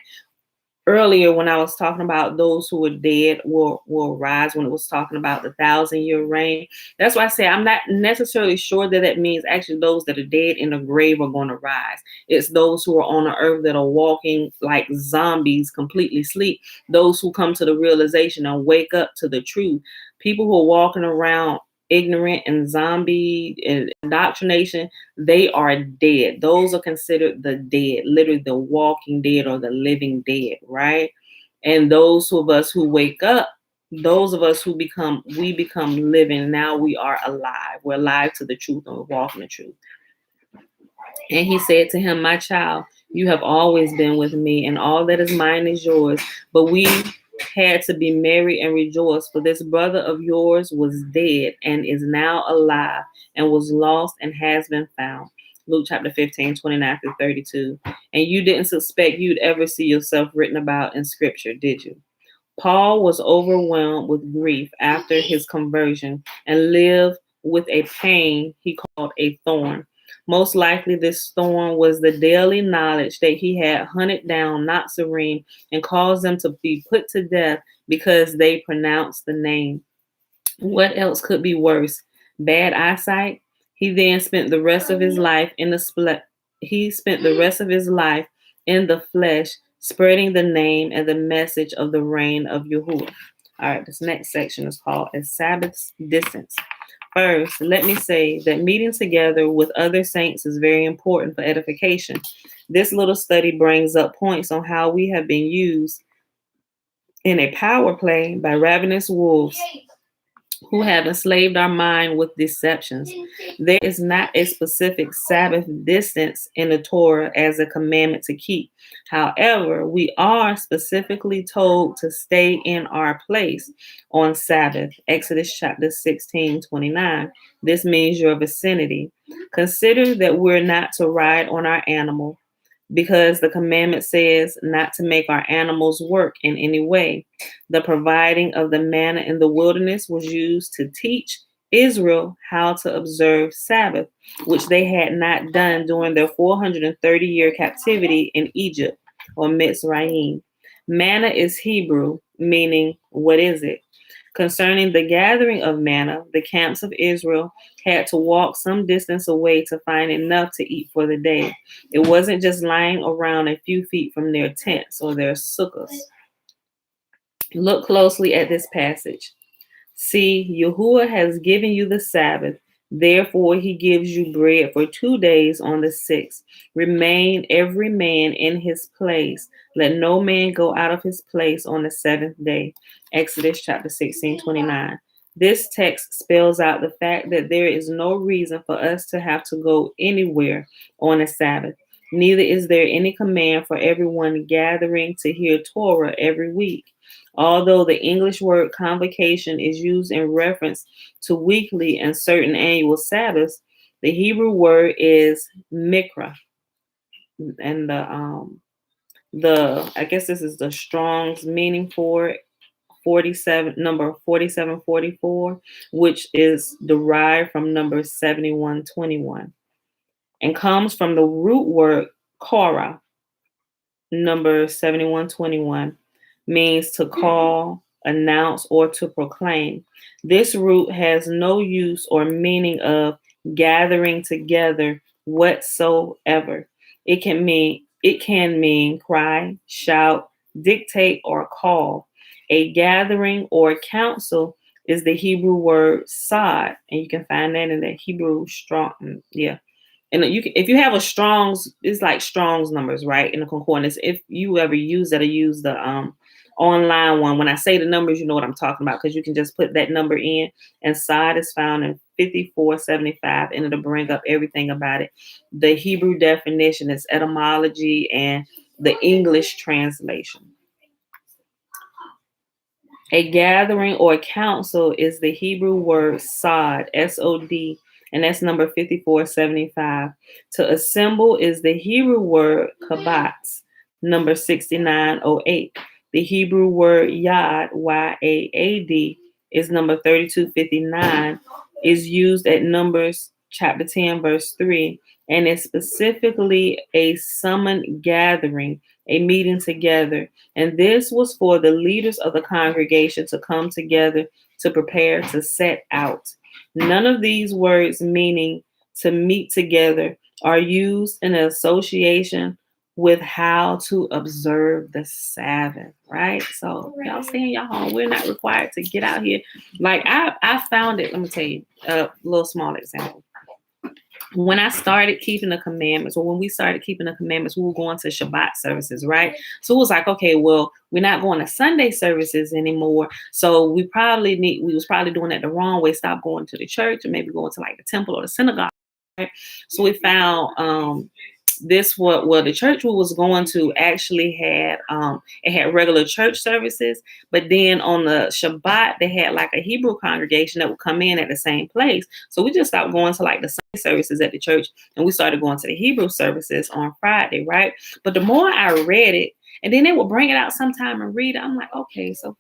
earlier when I was talking about those who were dead will rise, when it was talking about the 1,000-year reign. That's why I say I'm not necessarily sure that that means actually those that are dead in the grave are going to rise. It's those who are on the earth that are walking like zombies, completely asleep. Those who come to the realization and wake up to the truth. People who are walking around ignorant and zombie and indoctrination, they are dead. Those are considered the dead, literally the walking dead or the living dead, right? And those of us who wake up, those of us who become living. Now we are alive. We're alive to the truth and we're walking the truth. And he said to him, my child, you have always been with me, and all that is mine is yours. But we had to be merry and rejoice, for this brother of yours was dead and is now alive, and was lost and has been found. Luke chapter 15, 29 through 32. And you didn't suspect you'd ever see yourself written about in scripture, did you? Paul was overwhelmed with grief after his conversion and lived with a pain he called a thorn. Most likely, this thorn was the daily knowledge that he had hunted down Nazarene and caused them to be put to death because they pronounced the name. What else could be worse? Bad eyesight? He then spent the rest of his life in the he spent the rest of his life in the flesh, spreading the name and the message of the reign of Yahuwah. All right, this next section is called A Sabbath's Distance. First, let me say that meeting together with other saints is very important for edification. This little study brings up points on how we have been used in a power play by ravenous wolves who have enslaved our mind with deceptions. There is not a specific Sabbath distance in the Torah as a commandment to keep. However, we are specifically told to stay in our place on Sabbath. Exodus chapter 16, 29. This means your vicinity. Consider that we're not to ride on our animal, because the commandment says not to make our animals work in any way. The providing of the manna in the wilderness was used to teach Israel how to observe Sabbath, which they had not done during their 430-year captivity in Egypt or Mitzrayim. Manna is Hebrew, meaning what is it? Concerning the gathering of manna, the camps of Israel had to walk some distance away to find enough to eat for the day. It wasn't just lying around a few feet from their tents or their sukkahs. Look closely at this passage. See, Yahuwah has given you the Sabbath. Therefore, he gives you bread for 2 days on the 6th. Remain every man in his place. Let no man go out of his place on the 7th day. Exodus chapter 16, 29. This text spells out the fact that there is no reason for us to have to go anywhere on a Sabbath. Neither is there any command for everyone gathering to hear Torah every week. Although the English word convocation is used in reference to weekly and certain annual Sabbaths, the Hebrew word is mikra. And the I guess this is the Strong's meaning for it, 47, number 4744, which is derived from number 7121 and comes from the root word kora, number 7121, means to call, announce, or to proclaim. This root has no use or meaning of gathering together whatsoever. It can mean cry, shout, dictate, or call. A gathering or council is the Hebrew word sad, and you can find that in the Hebrew strong, yeah. And if you have a Strong's, it's like Strong's numbers, right? In the concordance. If you ever use that or use the online one, when I say the numbers, you know what I'm talking about, because you can just put that number in, and side is found in 5475, and it'll bring up everything about it. The Hebrew definition is etymology and the English translation. A gathering or council is the Hebrew word sod, S-O-D, and that's number 5475. To assemble is the Hebrew word kabatz, number 6908. The Hebrew word yad, Y-A-A-D, is number 3259, is used at Numbers chapter 10, verse 3, and is specifically a summoned gathering, a meeting together. And this was for the leaders of the congregation to come together to prepare to set out. None of these words meaning to meet together are used in association with how to observe the Sabbath, right? So y'all stay in your home. We're not required to get out here. Like I found it. Let me tell you a little small example. When I started keeping the commandments, or when we started keeping the commandments, we were going to Shabbat services, right? So it was like, okay, well, we're not going to Sunday services anymore. So we was probably doing it the wrong way. Stop going to the church and maybe going to like the temple or the synagogue. Right? So we found the church we was going to actually had it had regular church services, but then on the Shabbat they had like a Hebrew congregation that would come in at the same place. So we just stopped going to like the Sunday services at the church, and we started going to the Hebrew services on Friday, right? But the more I read it, and then they would bring it out sometime and read it, I'm like, okay, so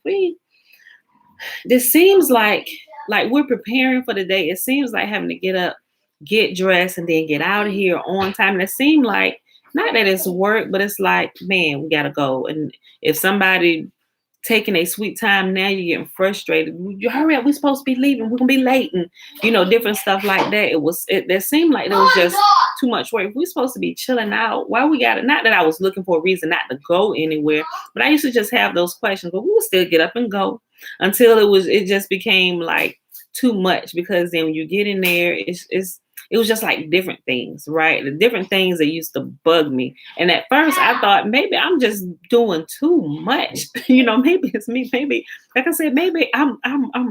this seems like we're preparing for the day. It seems like having to get up, get dressed, and then get out of here on time. And it seemed like, not that it's work, but it's like, man, we gotta go. And if somebody taking a sweet time now, you're getting frustrated. You hurry up, we're supposed to be leaving, we're gonna be late, and different stuff like that. It seemed like there was just too much work. We're supposed to be chilling out. Why we got it? Not that I was looking for a reason not to go anywhere, but I used to just have those questions, but we would still get up and go until it just became like too much, because then when you get in there, it was just like different things, right? The different things that used to bug me. And at first I thought maybe I'm just doing too much. Maybe it's me. Maybe, like I said, maybe I'm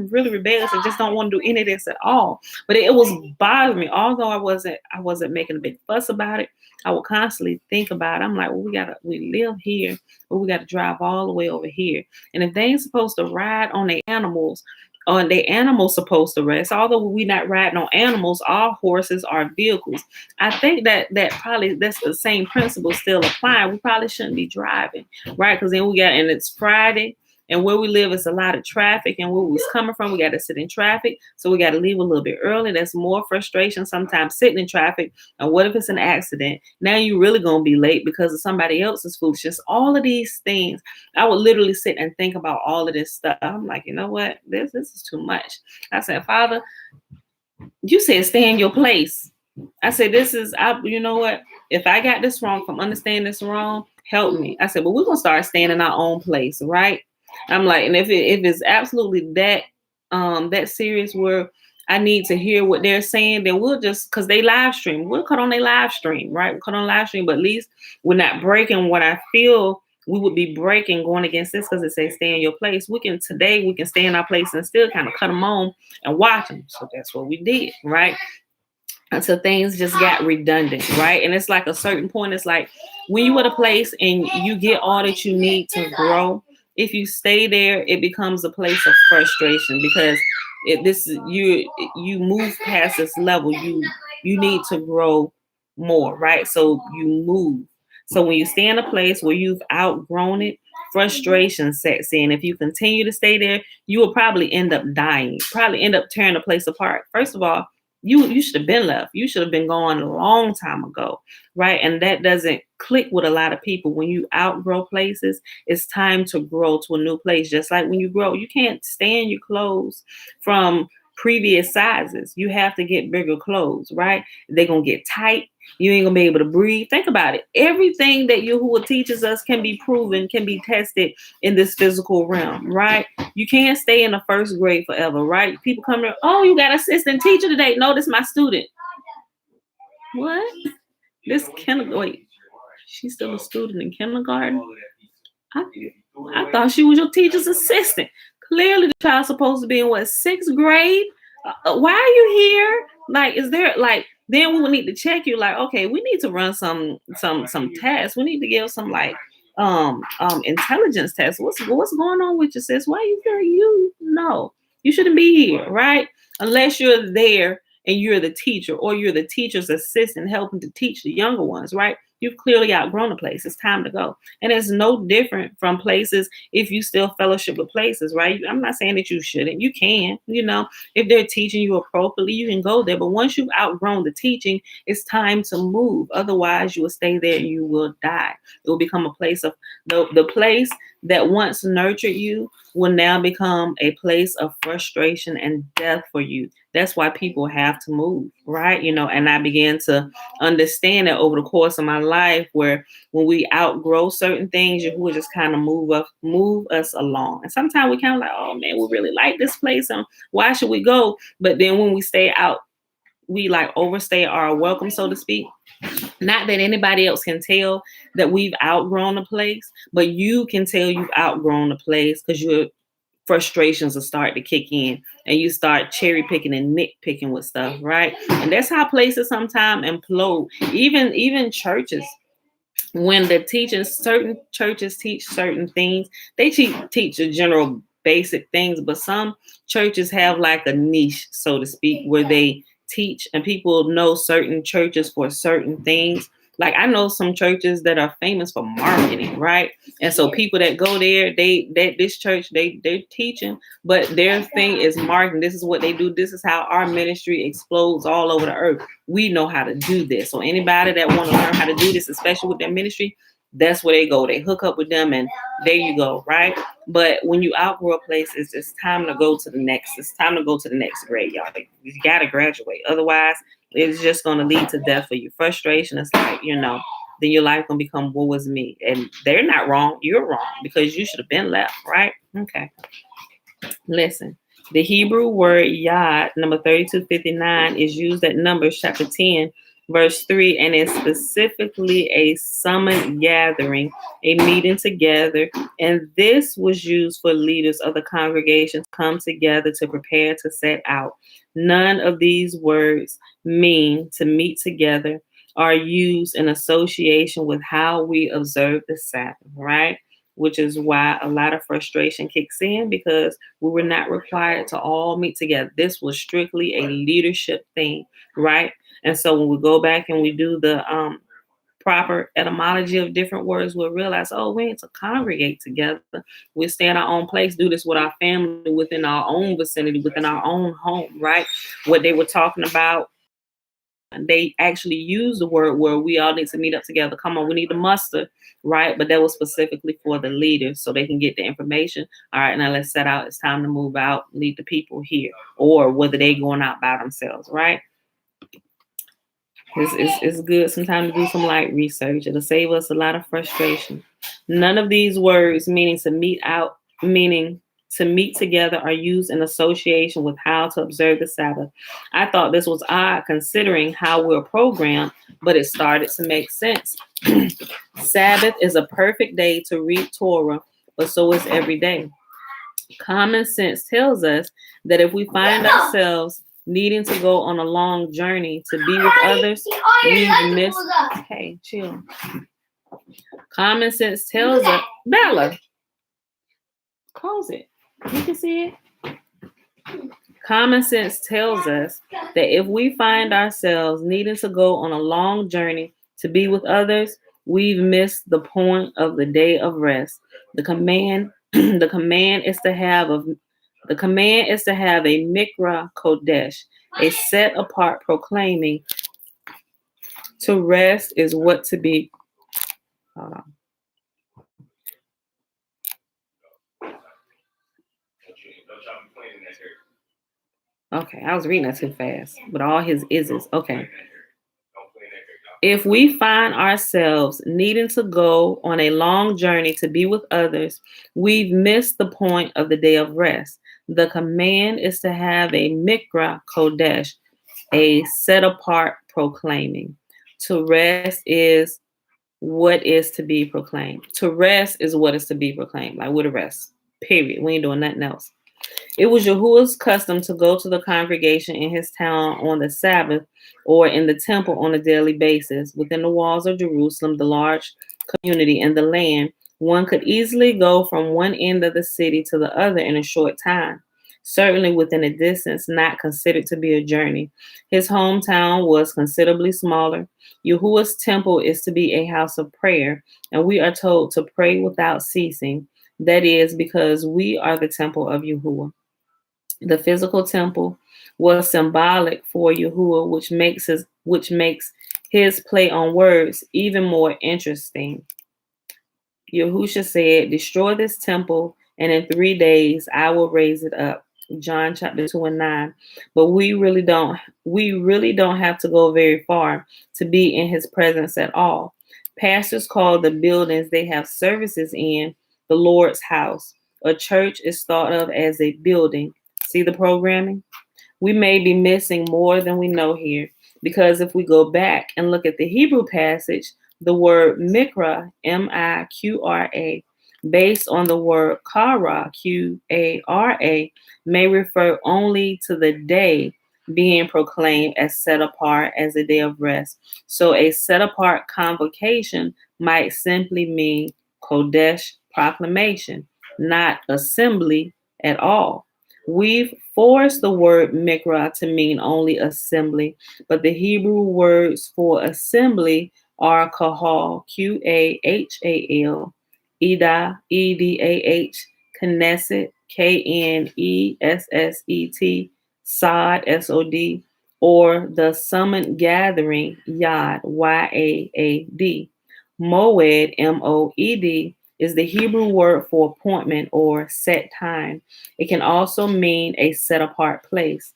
really rebellious and just don't want to do any of this at all. But it was bothering me. Although I wasn't making a big fuss about it, I would constantly think about it. I'm like, well, we live here, but we got to drive all the way over here. And if they ain't supposed to ride on their animals, or the animals supposed to rest, although we're not riding on animals, our horses are vehicles. I think that probably that's the same principle still applying. We probably shouldn't be driving, right? Because then and it's Friday, and where we live is a lot of traffic, and where we was coming from, we got to sit in traffic, so we got to leave a little bit early. That's more frustration sometimes, sitting in traffic. And what if it's an accident? Now you're really gonna be late because of somebody else's foolishness. All of these things, I would literally sit and think about all of this stuff. I'm like, you know what? This is too much. I said, Father, you said stay in your place. I said, you know what? If I got this wrong, if I'm understanding this wrong, help me. I said, but we're going to start staying in our own place, right? I'm like, and if it's absolutely that serious where I need to hear what they're saying, then we'll just, because they live stream, we'll cut on their live stream, right? We'll cut on live stream, but at least we're not breaking what I feel we would be breaking going against this, because it says stay in your place. We can stay in our place and still kind of cut them on and watch them. So that's what we did, right? Until things just got redundant, right? And it's like a certain point, it's like when you at a place and you get all that you need to grow, if you stay there, it becomes a place of frustration, because you move past this level, you need to grow more, right? So you move. So when you stay in a place where you've outgrown it, frustration sets in. If you continue to stay there, you will probably end up dying, probably end up tearing the place apart. First of all, you should have been left. You should have been gone a long time ago, right? And that doesn't click with a lot of people. When you outgrow places, it's time to grow to a new place. Just like when you grow, you can't stay in your clothes from previous sizes. You have to get bigger clothes, right? They're going to get tight. You ain't gonna be able to breathe. Think about it. Everything that Yahuwah teaches us can be proven, can be tested in this physical realm, right? You can't stay in the first grade forever, right? People come here, oh, you got assistant teacher today. No, this is my student. What? This kindergarten? Wait, she's still a student in kindergarten? I thought she was your teacher's assistant. Clearly, the child's supposed to be in what, 6th grade? Why are you here? Like, is there like? Then we will need to check you. Like, okay, we need to run some tests. We need to give some like intelligence tests. What's going on with you, sis? Why are you here? You shouldn't be here, right? Unless you're there and you're the teacher, or you're the teacher's assistant helping to teach the younger ones, right? You've clearly outgrown a place. It's time to go. And it's no different from places if you still fellowship with places, right? I'm not saying that you shouldn't. You can, if they're teaching you appropriately, you can go there. But once you've outgrown the teaching, it's time to move. Otherwise, you will stay there and you will die. It will become a place of the place that once nurtured you will now become a place of frustration and death for you. That's why people have to move, right? And I began to understand that over the course of my life, where when we outgrow certain things, you will just kind of move us along. And sometimes we kind of like, oh man, we really like this place, and why should we go? But then when we stay out, we like overstay our welcome, so to speak. Not that anybody else can tell that we've outgrown a place, but you can tell you've outgrown a place because your frustrations will start to kick in and you start cherry picking and nitpicking with stuff, right? And that's how places sometimes implode. Even churches, when the teachers, certain churches teach certain things, they teach the general basic things, but some churches have like a niche, so to speak, where they teach and people know certain churches for certain things. Like I know some churches that are famous for marketing, right? And so people that go there, this church, they're teaching, but their thing is marketing. This is what they do. This is how our ministry explodes all over the earth. We know how to do this. So anybody that want to learn how to do this, especially with their ministry, that's where they go. They hook up with them and there you go, right? But when you outgrow a place, it's time to go to the next. It's time to go to the next grade, y'all. You got to graduate. Otherwise, it's just going to lead to death for you. Frustration is like, then your life going to become woe is me. And they're not wrong. You're wrong because you should have been left, right? Okay. Listen. The Hebrew word yad, number 3259, is used at Numbers chapter 10, verse 3, and is specifically a summoned gathering, a meeting together. And this was used for leaders of the congregation to come together to prepare to set out. None of these words mean to meet together, are used in association with how we observe the Sabbath, right? Which is why a lot of frustration kicks in because we were not required to all meet together. This was strictly a leadership thing, right? And so when we go back and we do the proper etymology of different words, we'll realize, oh, we need to congregate together. We stay in our own place, do this with our family, within our own vicinity, within our own home, right? What they were talking about, they actually use the word where we all need to meet up together. Come on, we need to muster, right? But that was specifically for the leaders so they can get the information. All right, now let's set out. It's time to move out, lead the people here, or whether they going out by themselves, right? It's good sometimes to do some light research. It'll save us a lot of frustration. None of these words meaning to meet together are used in association with how to observe the Sabbath. I thought this was odd considering how we're programmed, but it started to make sense. Sabbath is a perfect day to read Torah, but so is every day. Common sense tells us that if we find ourselves needing to go on a long journey to be with others, we've missed. Hey, chill. Common sense tells us, Bella, close it. You can see it. Common sense tells us that if we find ourselves needing to go on a long journey to be with others, we've missed the point of the day of rest. The command is to have a mikra kodesh, a set apart proclaiming to rest is what to be. Hold on. Okay, I was reading that too fast, but all his ises. Okay. If we find ourselves needing to go on a long journey to be with others, we've missed the point of the day of rest. The command is to have a mikra kodesh, a set apart proclaiming. To rest is what is to be proclaimed. To rest is what is to be proclaimed. Like, what a rest. Period. We ain't doing nothing else. It was Yahuwah's custom to go to the congregation in his town on the Sabbath or in the temple on a daily basis. Within the walls of Jerusalem, the large community and the land, one could easily go from one end of the city to the other in a short time. certainly within a distance not considered to be a journey. His hometown was considerably smaller. Yahuwah's temple is to be a house of prayer, and we are told to pray without ceasing. That is because we are the temple of Yahuwah. The physical temple was symbolic for Yahuwah, which makes his play on words even more interesting. Yahusha said, "Destroy this temple, and in 3 days I will raise it up." John chapter 2 and 9. But we really don't have to go very far to be in his presence at all. Pastors call the buildings they have services in the Lord's house. A church is thought of as a building. See the programming? We may be missing more than we know here, because if we go back and look at the Hebrew passage, the word mikra, M-I-Q-R-A, based on the word kara, Q-A-R-A, may refer only to the day being proclaimed as set apart as a day of rest. So a set apart convocation might simply mean Kodesh proclamation, not assembly at all. We've forced the word mikra to mean only assembly, but the Hebrew words for assembly are kahal, Q-A-H-A-L, Ida, E-D-A-H, Knesset, K-N-E-S-S-E-T, Sod, S-O-D, or the summoned gathering, Yad, Y-A-A-D. Moed, M-O-E-D, is the Hebrew word for appointment or set time. It can also mean a set apart place.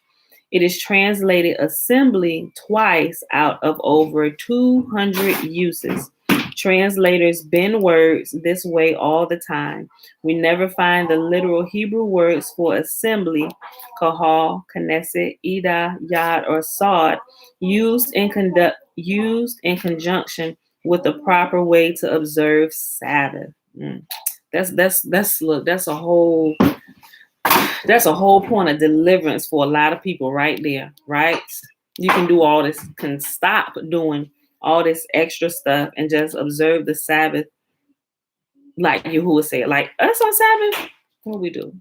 It is translated assembly twice out of over 200 uses. Translators bend words this way all the time. We never find the literal Hebrew words for assembly, kahal, knesset, ida, yad, or sod, used in conjunction with the proper way to observe Sabbath. That's a whole point of deliverance for a lot of people right there, right? You can do all this, can stop doing all this extra stuff and just observe the Sabbath, like Yahuwah said. Like us on Sabbath, what we do?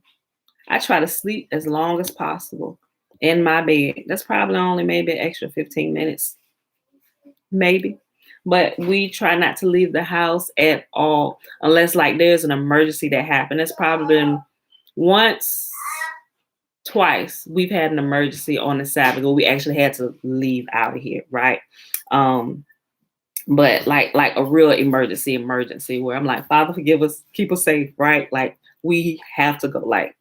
I try to sleep as long as possible in my bed. That's probably only maybe an extra 15 minutes, maybe. But we try not to leave the house at all unless like there's an emergency that happened. It's probably been once, twice we've had an emergency on the Sabbath where we actually had to leave out of here, right? But like a real emergency where I'm like, Father, forgive us, keep us safe, right? Like we have to go, like,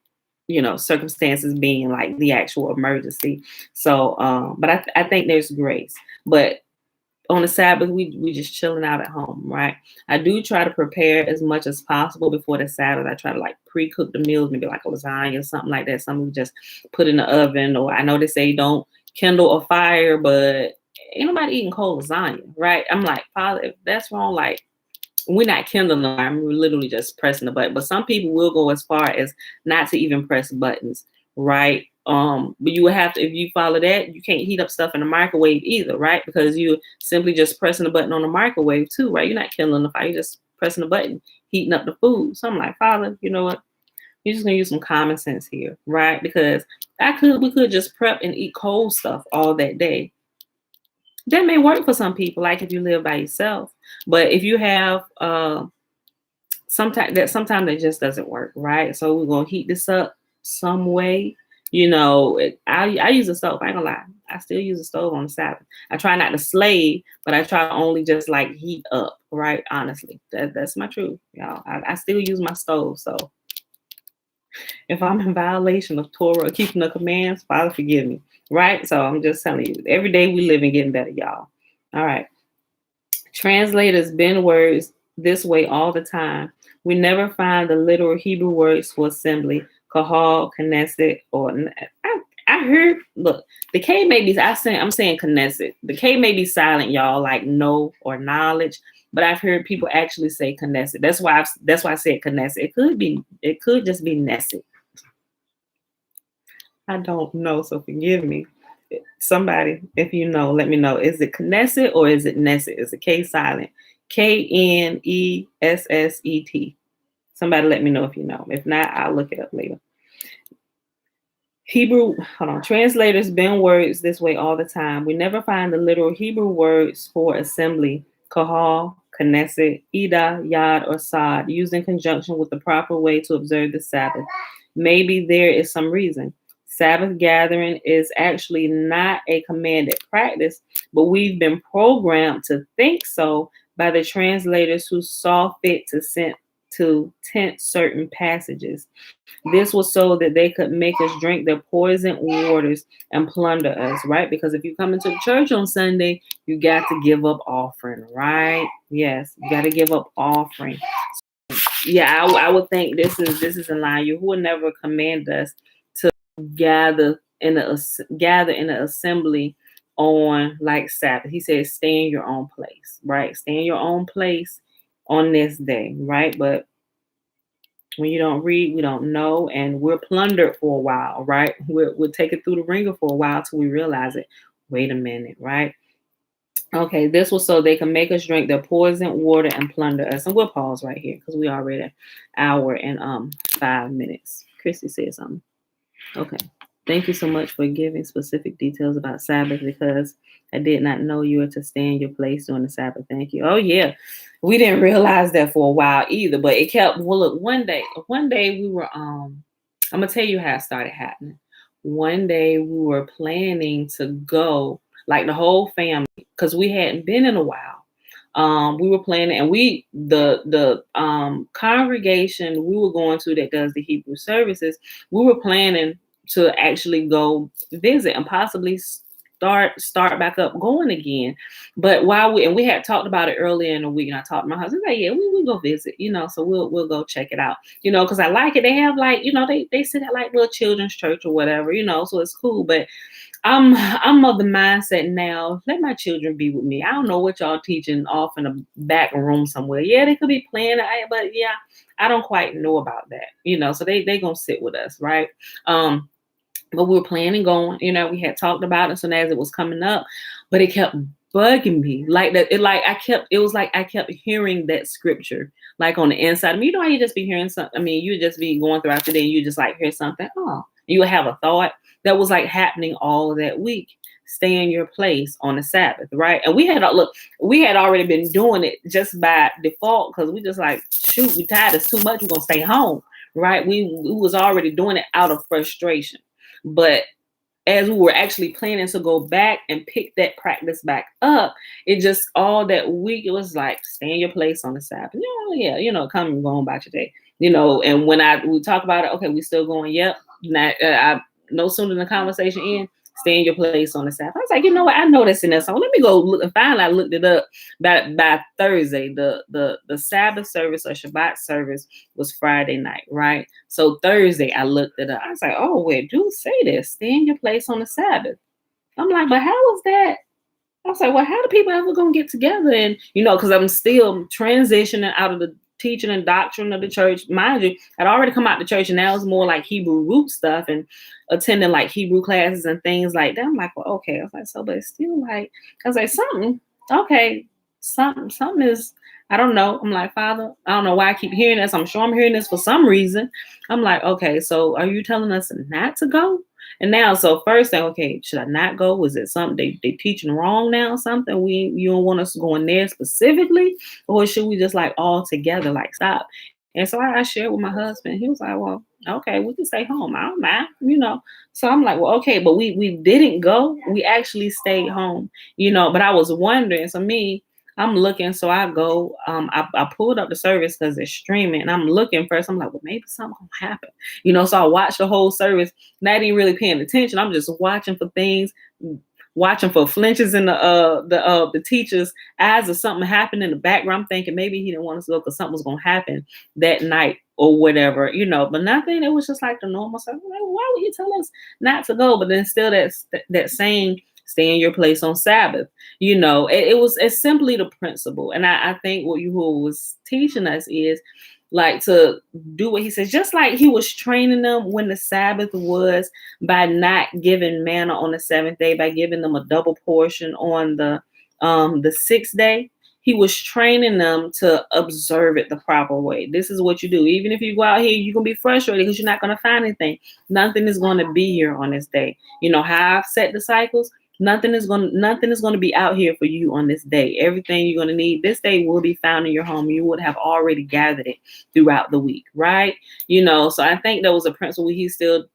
circumstances being like the actual emergency. So, but I think there's grace. But on the Sabbath, we just chilling out at home, right? I do try to prepare as much as possible before the Sabbath. I try to like pre-cook the meals, maybe like a lasagna or something like that. Something we just put in the oven. Or I know they say don't kindle a fire, but ain't nobody eating cold lasagna, right? I'm like, Father, if that's wrong, like we're not kindling them. I'm literally just pressing the button. But some people will go as far as not to even press buttons, right? But you would have to, if you follow that, you can't heat up stuff in the microwave either, right? Because you're simply just pressing the button on the microwave too, right? You're not kindling the fire, you're just pressing the button, heating up the food. So I'm like, Father, you know what? You're just gonna use some common sense here, right? Because we could just prep and eat cold stuff all that day. That may work for some people, like if you live by yourself. But if you have sometimes that just doesn't work, right? So we're gonna heat this up some way. I use a stove. I ain't gonna lie. I still use a stove on the Sabbath. I try not to slave, but I try to only just like heat up, right? Honestly, that's my truth, y'all. I still use my stove. So if I'm in violation of Torah or keeping the commands, Father, forgive me, right? So I'm just telling you, every day we live and getting better, y'all. All right. Translators bend words this way all the time. We never find the literal Hebrew words for assembly, kahal, knesset, or I heard. Look, the K may be. I'm saying knesset. The K may be silent, y'all, like know or knowledge. But I've heard people actually say knesset. That's why I said knesset. It could just be nesset. I don't know, so forgive me. Somebody, if you know, let me know. Is it Knesset or is it Nesset? Is the K silent? K-N-E-S-S-E-T. Somebody let me know if you know. If not, I'll look it up later. Translators bend words this way all the time. We never find the literal Hebrew words for assembly, kahal, knesset, ida, yad, or sad, used in conjunction with the proper way to observe the Sabbath. Maybe there is some reason. Sabbath gathering is actually not a commanded practice, but we've been programmed to think so by the translators who saw fit to tent certain passages. This was so that they could make us drink their poisoned waters and plunder us, right? Because if you come into the church on Sunday, you got to give up offering, right? Yes, you got to give up offering. Yeah, I would think this is in line. You would never command us to gather in the assembly on like Sabbath. He says, stay in your own place, right? Stay in your own place on this day, right? But when you don't read, we don't know, and we're plundered for a while, right? We'll take it through the ringer for a while till we realize it. Wait a minute, right? Okay, this was so they can make us drink their poison water and plunder us. And we'll pause right here because we already an hour and 5 minutes. Christy said something. Okay. Thank you so much for giving specific details about Sabbath because I did not know you were to stay in your place during the Sabbath. Thank you. Oh yeah. We didn't realize that for a while either, but it kept look, one day we were I'm gonna tell you how it started happening. One day we were planning to go, like the whole family, because we hadn't been in a while. We were planning, and the congregation we were going to that does the Hebrew services, we were planning to actually go visit and possibly start back up going again. But we had talked about it earlier in the week, and I talked to my husband, like, yeah, we'll go visit, so we'll go check it out, because I like it. They have like, they sit at like little children's church or whatever, so it's cool. But I'm of the mindset now, let my children be with me. I don't know what y'all teaching off in a back room somewhere. Yeah, they could be playing, but yeah, I don't quite know about that, so they gonna sit with us, right? But we were planning going, we had talked about it soon as it was coming up, but it kept bugging me like that. It was like I kept hearing that scripture like on the inside of me. How you just be hearing something. I mean, you just be going throughout the day and you just like hear something. Oh, you would have a thought that was like happening all of that week. Stay in your place on the Sabbath, right? And we had already been doing it just by default because we just like, shoot, we tired. It's too much. We're gonna stay home, right? We was already doing it out of frustration. But as we were actually planning to go back and pick that practice back up, it just all that week, it was like, stay in your place on the Sabbath. Yeah, come and go on about your day. And when we talk about it, okay, we still going, yep. I no sooner than the conversation end, stay in your place on the Sabbath. I was like, you know what? I know that's in there. So let me go look and finally I looked it up by Thursday. The Sabbath service or Shabbat service was Friday night, right? So Thursday I looked it up. I was like, oh, wait, do say this. Stay in your place on the Sabbath. I'm like, but how was that? I was like, well, how do people ever gonna get together? And because I'm still transitioning out of the teaching and doctrine of the church. Mind you, I'd already come out the church and now it's more like Hebrew root stuff and attending like Hebrew classes and things like that. I'm like, well, okay. I was like, so, but it's still like, I was like, something is, I don't know. I'm like, Father, I don't know why I keep hearing this. I'm sure I'm hearing this for some reason. I'm like, okay, so are you telling us not to go? And now, so first thing, okay, should I not go? Was it something they teaching wrong now? Something you don't want us going there specifically? Or should we just like all together, like stop? And so I shared with my husband. He was like, well, okay, we can stay home. I don't mind, So I'm like, well, okay, but we didn't go. We actually stayed home, but I was wondering, so I'm looking, so I go, I pulled up the service because it's streaming and I'm looking first. I'm like, well, maybe something gonna happen, so I watched the whole service, not even really paying attention. I'm just watching for things, watching for flinches in the teacher's eyes or something happened in the background. I'm thinking maybe he didn't want us to go because something was gonna happen that night or whatever, but nothing. It was just like the normal stuff. Like, why would you tell us not to go? But then still that same stay in your place on Sabbath. It's simply the principle. And I think what Yahuwah was teaching us is like to do what he says, just like he was training them when the Sabbath was by not giving manna on the seventh day, by giving them a double portion on the sixth day. he was training them to observe it the proper way. This is what you do. Even if you go out here, you're going to be frustrated because you're not going to find anything. Nothing is going to be here on this day. You know how I've set the cycles? Nothing is going to be out here for you on this day. Everything you're going to need this day will be found in your home. You would have already gathered it throughout the week, right? You know, so I think that was a principle he's still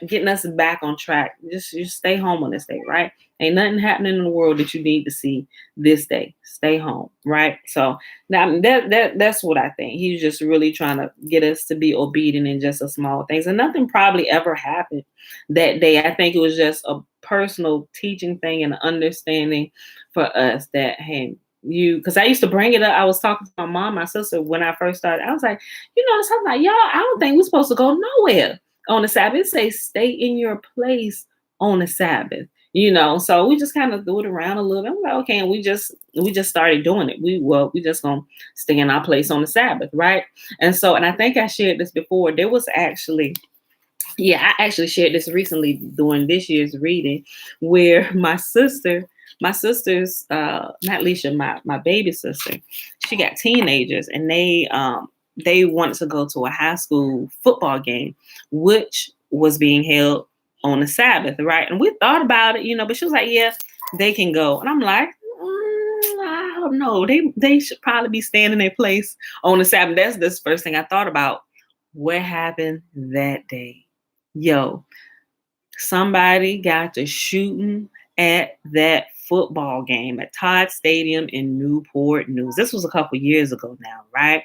getting us back on track. Just stay home on this day, right? Ain't nothing happening in the world that you need to see this day. Stay home, right? So now that's what I think. He's just really trying to get us to be obedient in just the small things. And nothing probably ever happened that day. I think it was just a personal teaching thing and understanding for us that, hey, because I used to bring it up. I was talking to my mom, my sister, when I first started. I was like, something like, y'all, I don't think we're supposed to go nowhere on the Sabbath. It says stay in your place on the Sabbath, so we just kind of threw it around a little bit. I'm like, okay, and we just started doing it. We just gonna stay in our place on the Sabbath, right? And I think I shared this before. There was actually, I actually shared this recently during this year's reading, where my sister's not Leisha, my baby sister, she got teenagers, and they wanted to go to a high school football game, which was being held on the Sabbath, right? And we thought about it, but she was like, yeah, they can go. And I'm like, I don't know. They should probably be staying in their place on the Sabbath. That's the first thing I thought about. What happened that day? Yo, somebody got to shooting at that football game at Todd Stadium in Newport News. This was a couple years ago now, right?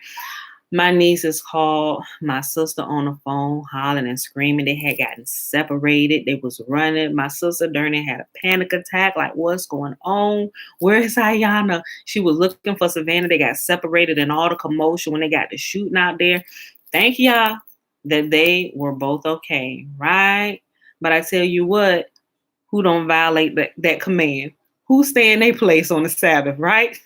My nieces called my sister on the phone, hollering and screaming. They had gotten separated. They was running. My sister during it had a panic attack. Like, what's going on? Where is Ayana? She was looking for Savannah. They got separated in all the commotion when they got to shooting out there. Thank y'all that they were both okay, right? But I tell you what, who don't violate that command? Who stay in their place on the Sabbath, right?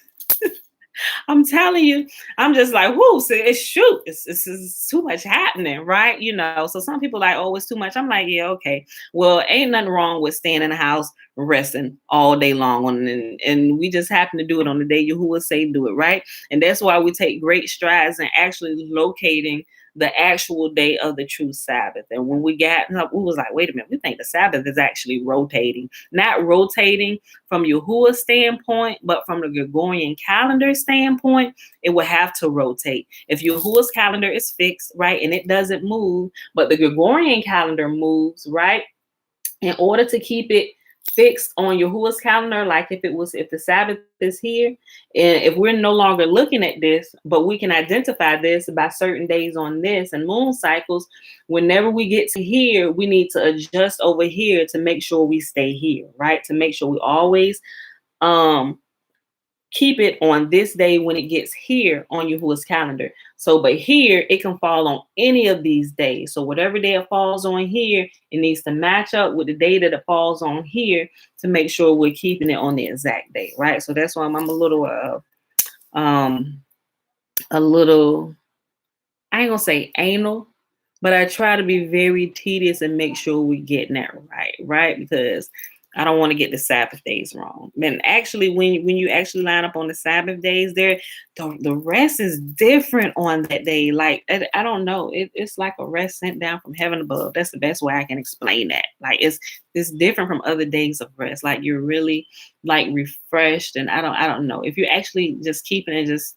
I'm telling you, I'm just like, whoo, so it's too much happening, right? So some people like, oh, it's too much. I'm like, yeah, okay. Well, ain't nothing wrong with staying in the house, resting all day long. And we just happen to do it on the day Yahuwah say do it, right? And that's why we take great strides in actually locating the actual day of the true Sabbath. And when we got up, we was like, wait a minute, we think the Sabbath is actually rotating, not rotating from Yahuwah's standpoint, but from the Gregorian calendar standpoint, it will have to rotate. If Yahuwah's calendar is fixed, right, and it doesn't move, but the Gregorian calendar moves, right, in order to keep it fixed on Yahuwah's calendar, like if the Sabbath is here, and if we're no longer looking at this, but we can identify this by certain days on this and moon cycles, whenever we get to here, we need to adjust over here to make sure we stay here, right? To make sure we always keep it on this day when it gets here on Yahuwah's calendar. So, but here it can fall on any of these days. So whatever day it falls on here, it needs to match up with the day that it falls on here to make sure we're keeping it on the exact day, right? So that's why I'm a little, I ain't gonna say anal, but I try to be very tedious and make sure we're getting that right? Because I don't want to get the Sabbath days wrong. And actually, when you actually line up on the Sabbath days, the rest is different on that day. Like, I don't know. It's like a rest sent down from heaven above. That's the best way I can explain that. Like, it's different from other days of rest. Like, you're really like refreshed. And I don't know. If you're actually just keeping it, just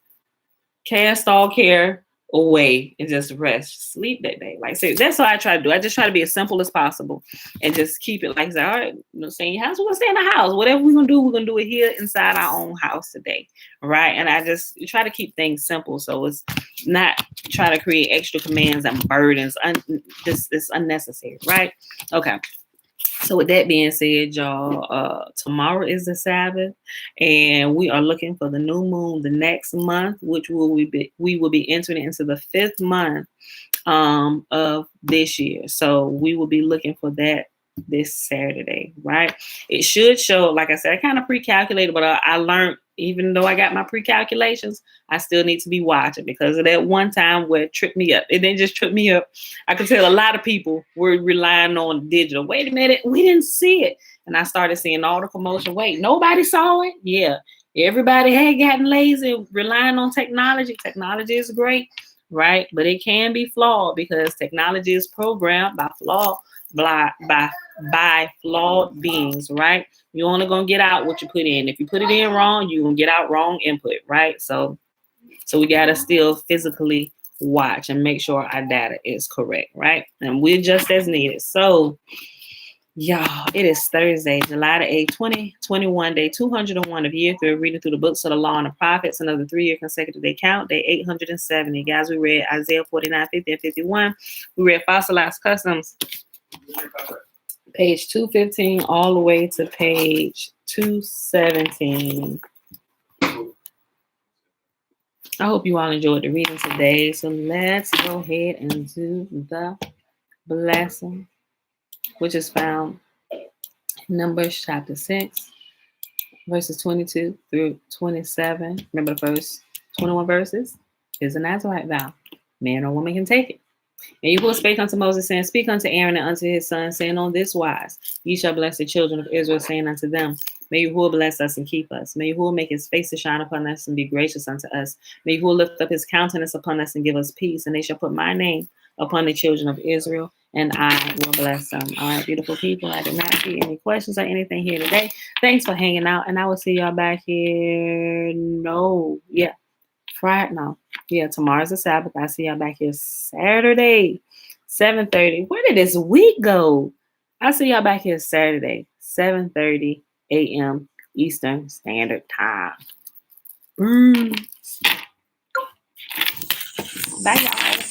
cast all care away and just rest, sleep that day. Like, so that's what I try to do. I just try to be as simple as possible and just keep it like, say, all right, stay in your house, we're gonna stay in the house. Whatever we're gonna do it here inside our own house today, right? And I just try to keep things simple, so it's not try to create extra commands and burdens. It's unnecessary, right? Okay. So with that being said, y'all, tomorrow is the Sabbath, and we are looking for the new moon the next month, which we will be entering into the 5th month of this year. So we will be looking for that this Saturday, right? It should show, like I said, I kind of pre-calculated, but I learned, even though I got my pre-calculations, I still need to be watching because of that one time where it tripped me up. It didn't just trip me up. I could tell a lot of people were relying on digital. Wait a minute, we didn't see it. And I started seeing all the commotion. Wait, nobody saw it? Yeah. Everybody had gotten lazy, relying on technology. Technology is great, right? But it can be flawed because technology is programmed by flawed beings, right? You're only gonna get out what you put in. If you put it in wrong, you're gonna get out wrong input, right? So we gotta still physically watch and make sure our data is correct, right? And we're just as needed. So y'all, it is Thursday, July the 8th, 2021, day 201 of year 3, reading through the books of the law and the prophets, another 3-year consecutive day count, day 870. Guys, we read Isaiah 49, 50, and 51. We read Fossilized Customs, page 215, all the way to page 217. I hope you all enjoyed the reading today. So let's go ahead and do the blessing, which is found in Numbers chapter 6, verses 22 through 27. Remember the first 21 verses? Is a Nazarite vow. Man or woman can take it. And Yahuwah spake unto Moses, saying, Speak unto Aaron and unto his sons, saying, On this wise ye shall bless the children of Israel, saying unto them, May Yahuwah bless us and keep us. May Yahuwah make his face to shine upon us and be gracious unto us. May Yahuwah lift up his countenance upon us and give us peace. And they shall put my name upon the children of Israel, and I will bless them. All right, beautiful people. I did not see any questions or anything here today. Thanks for hanging out, and I will see y'all back here. Friday. No. Yeah, tomorrow's the Sabbath. I see y'all back here Saturday, 7:30. Where did this week go? I see y'all back here Saturday, 7:30 a.m. Eastern Standard Time. Bye, y'all.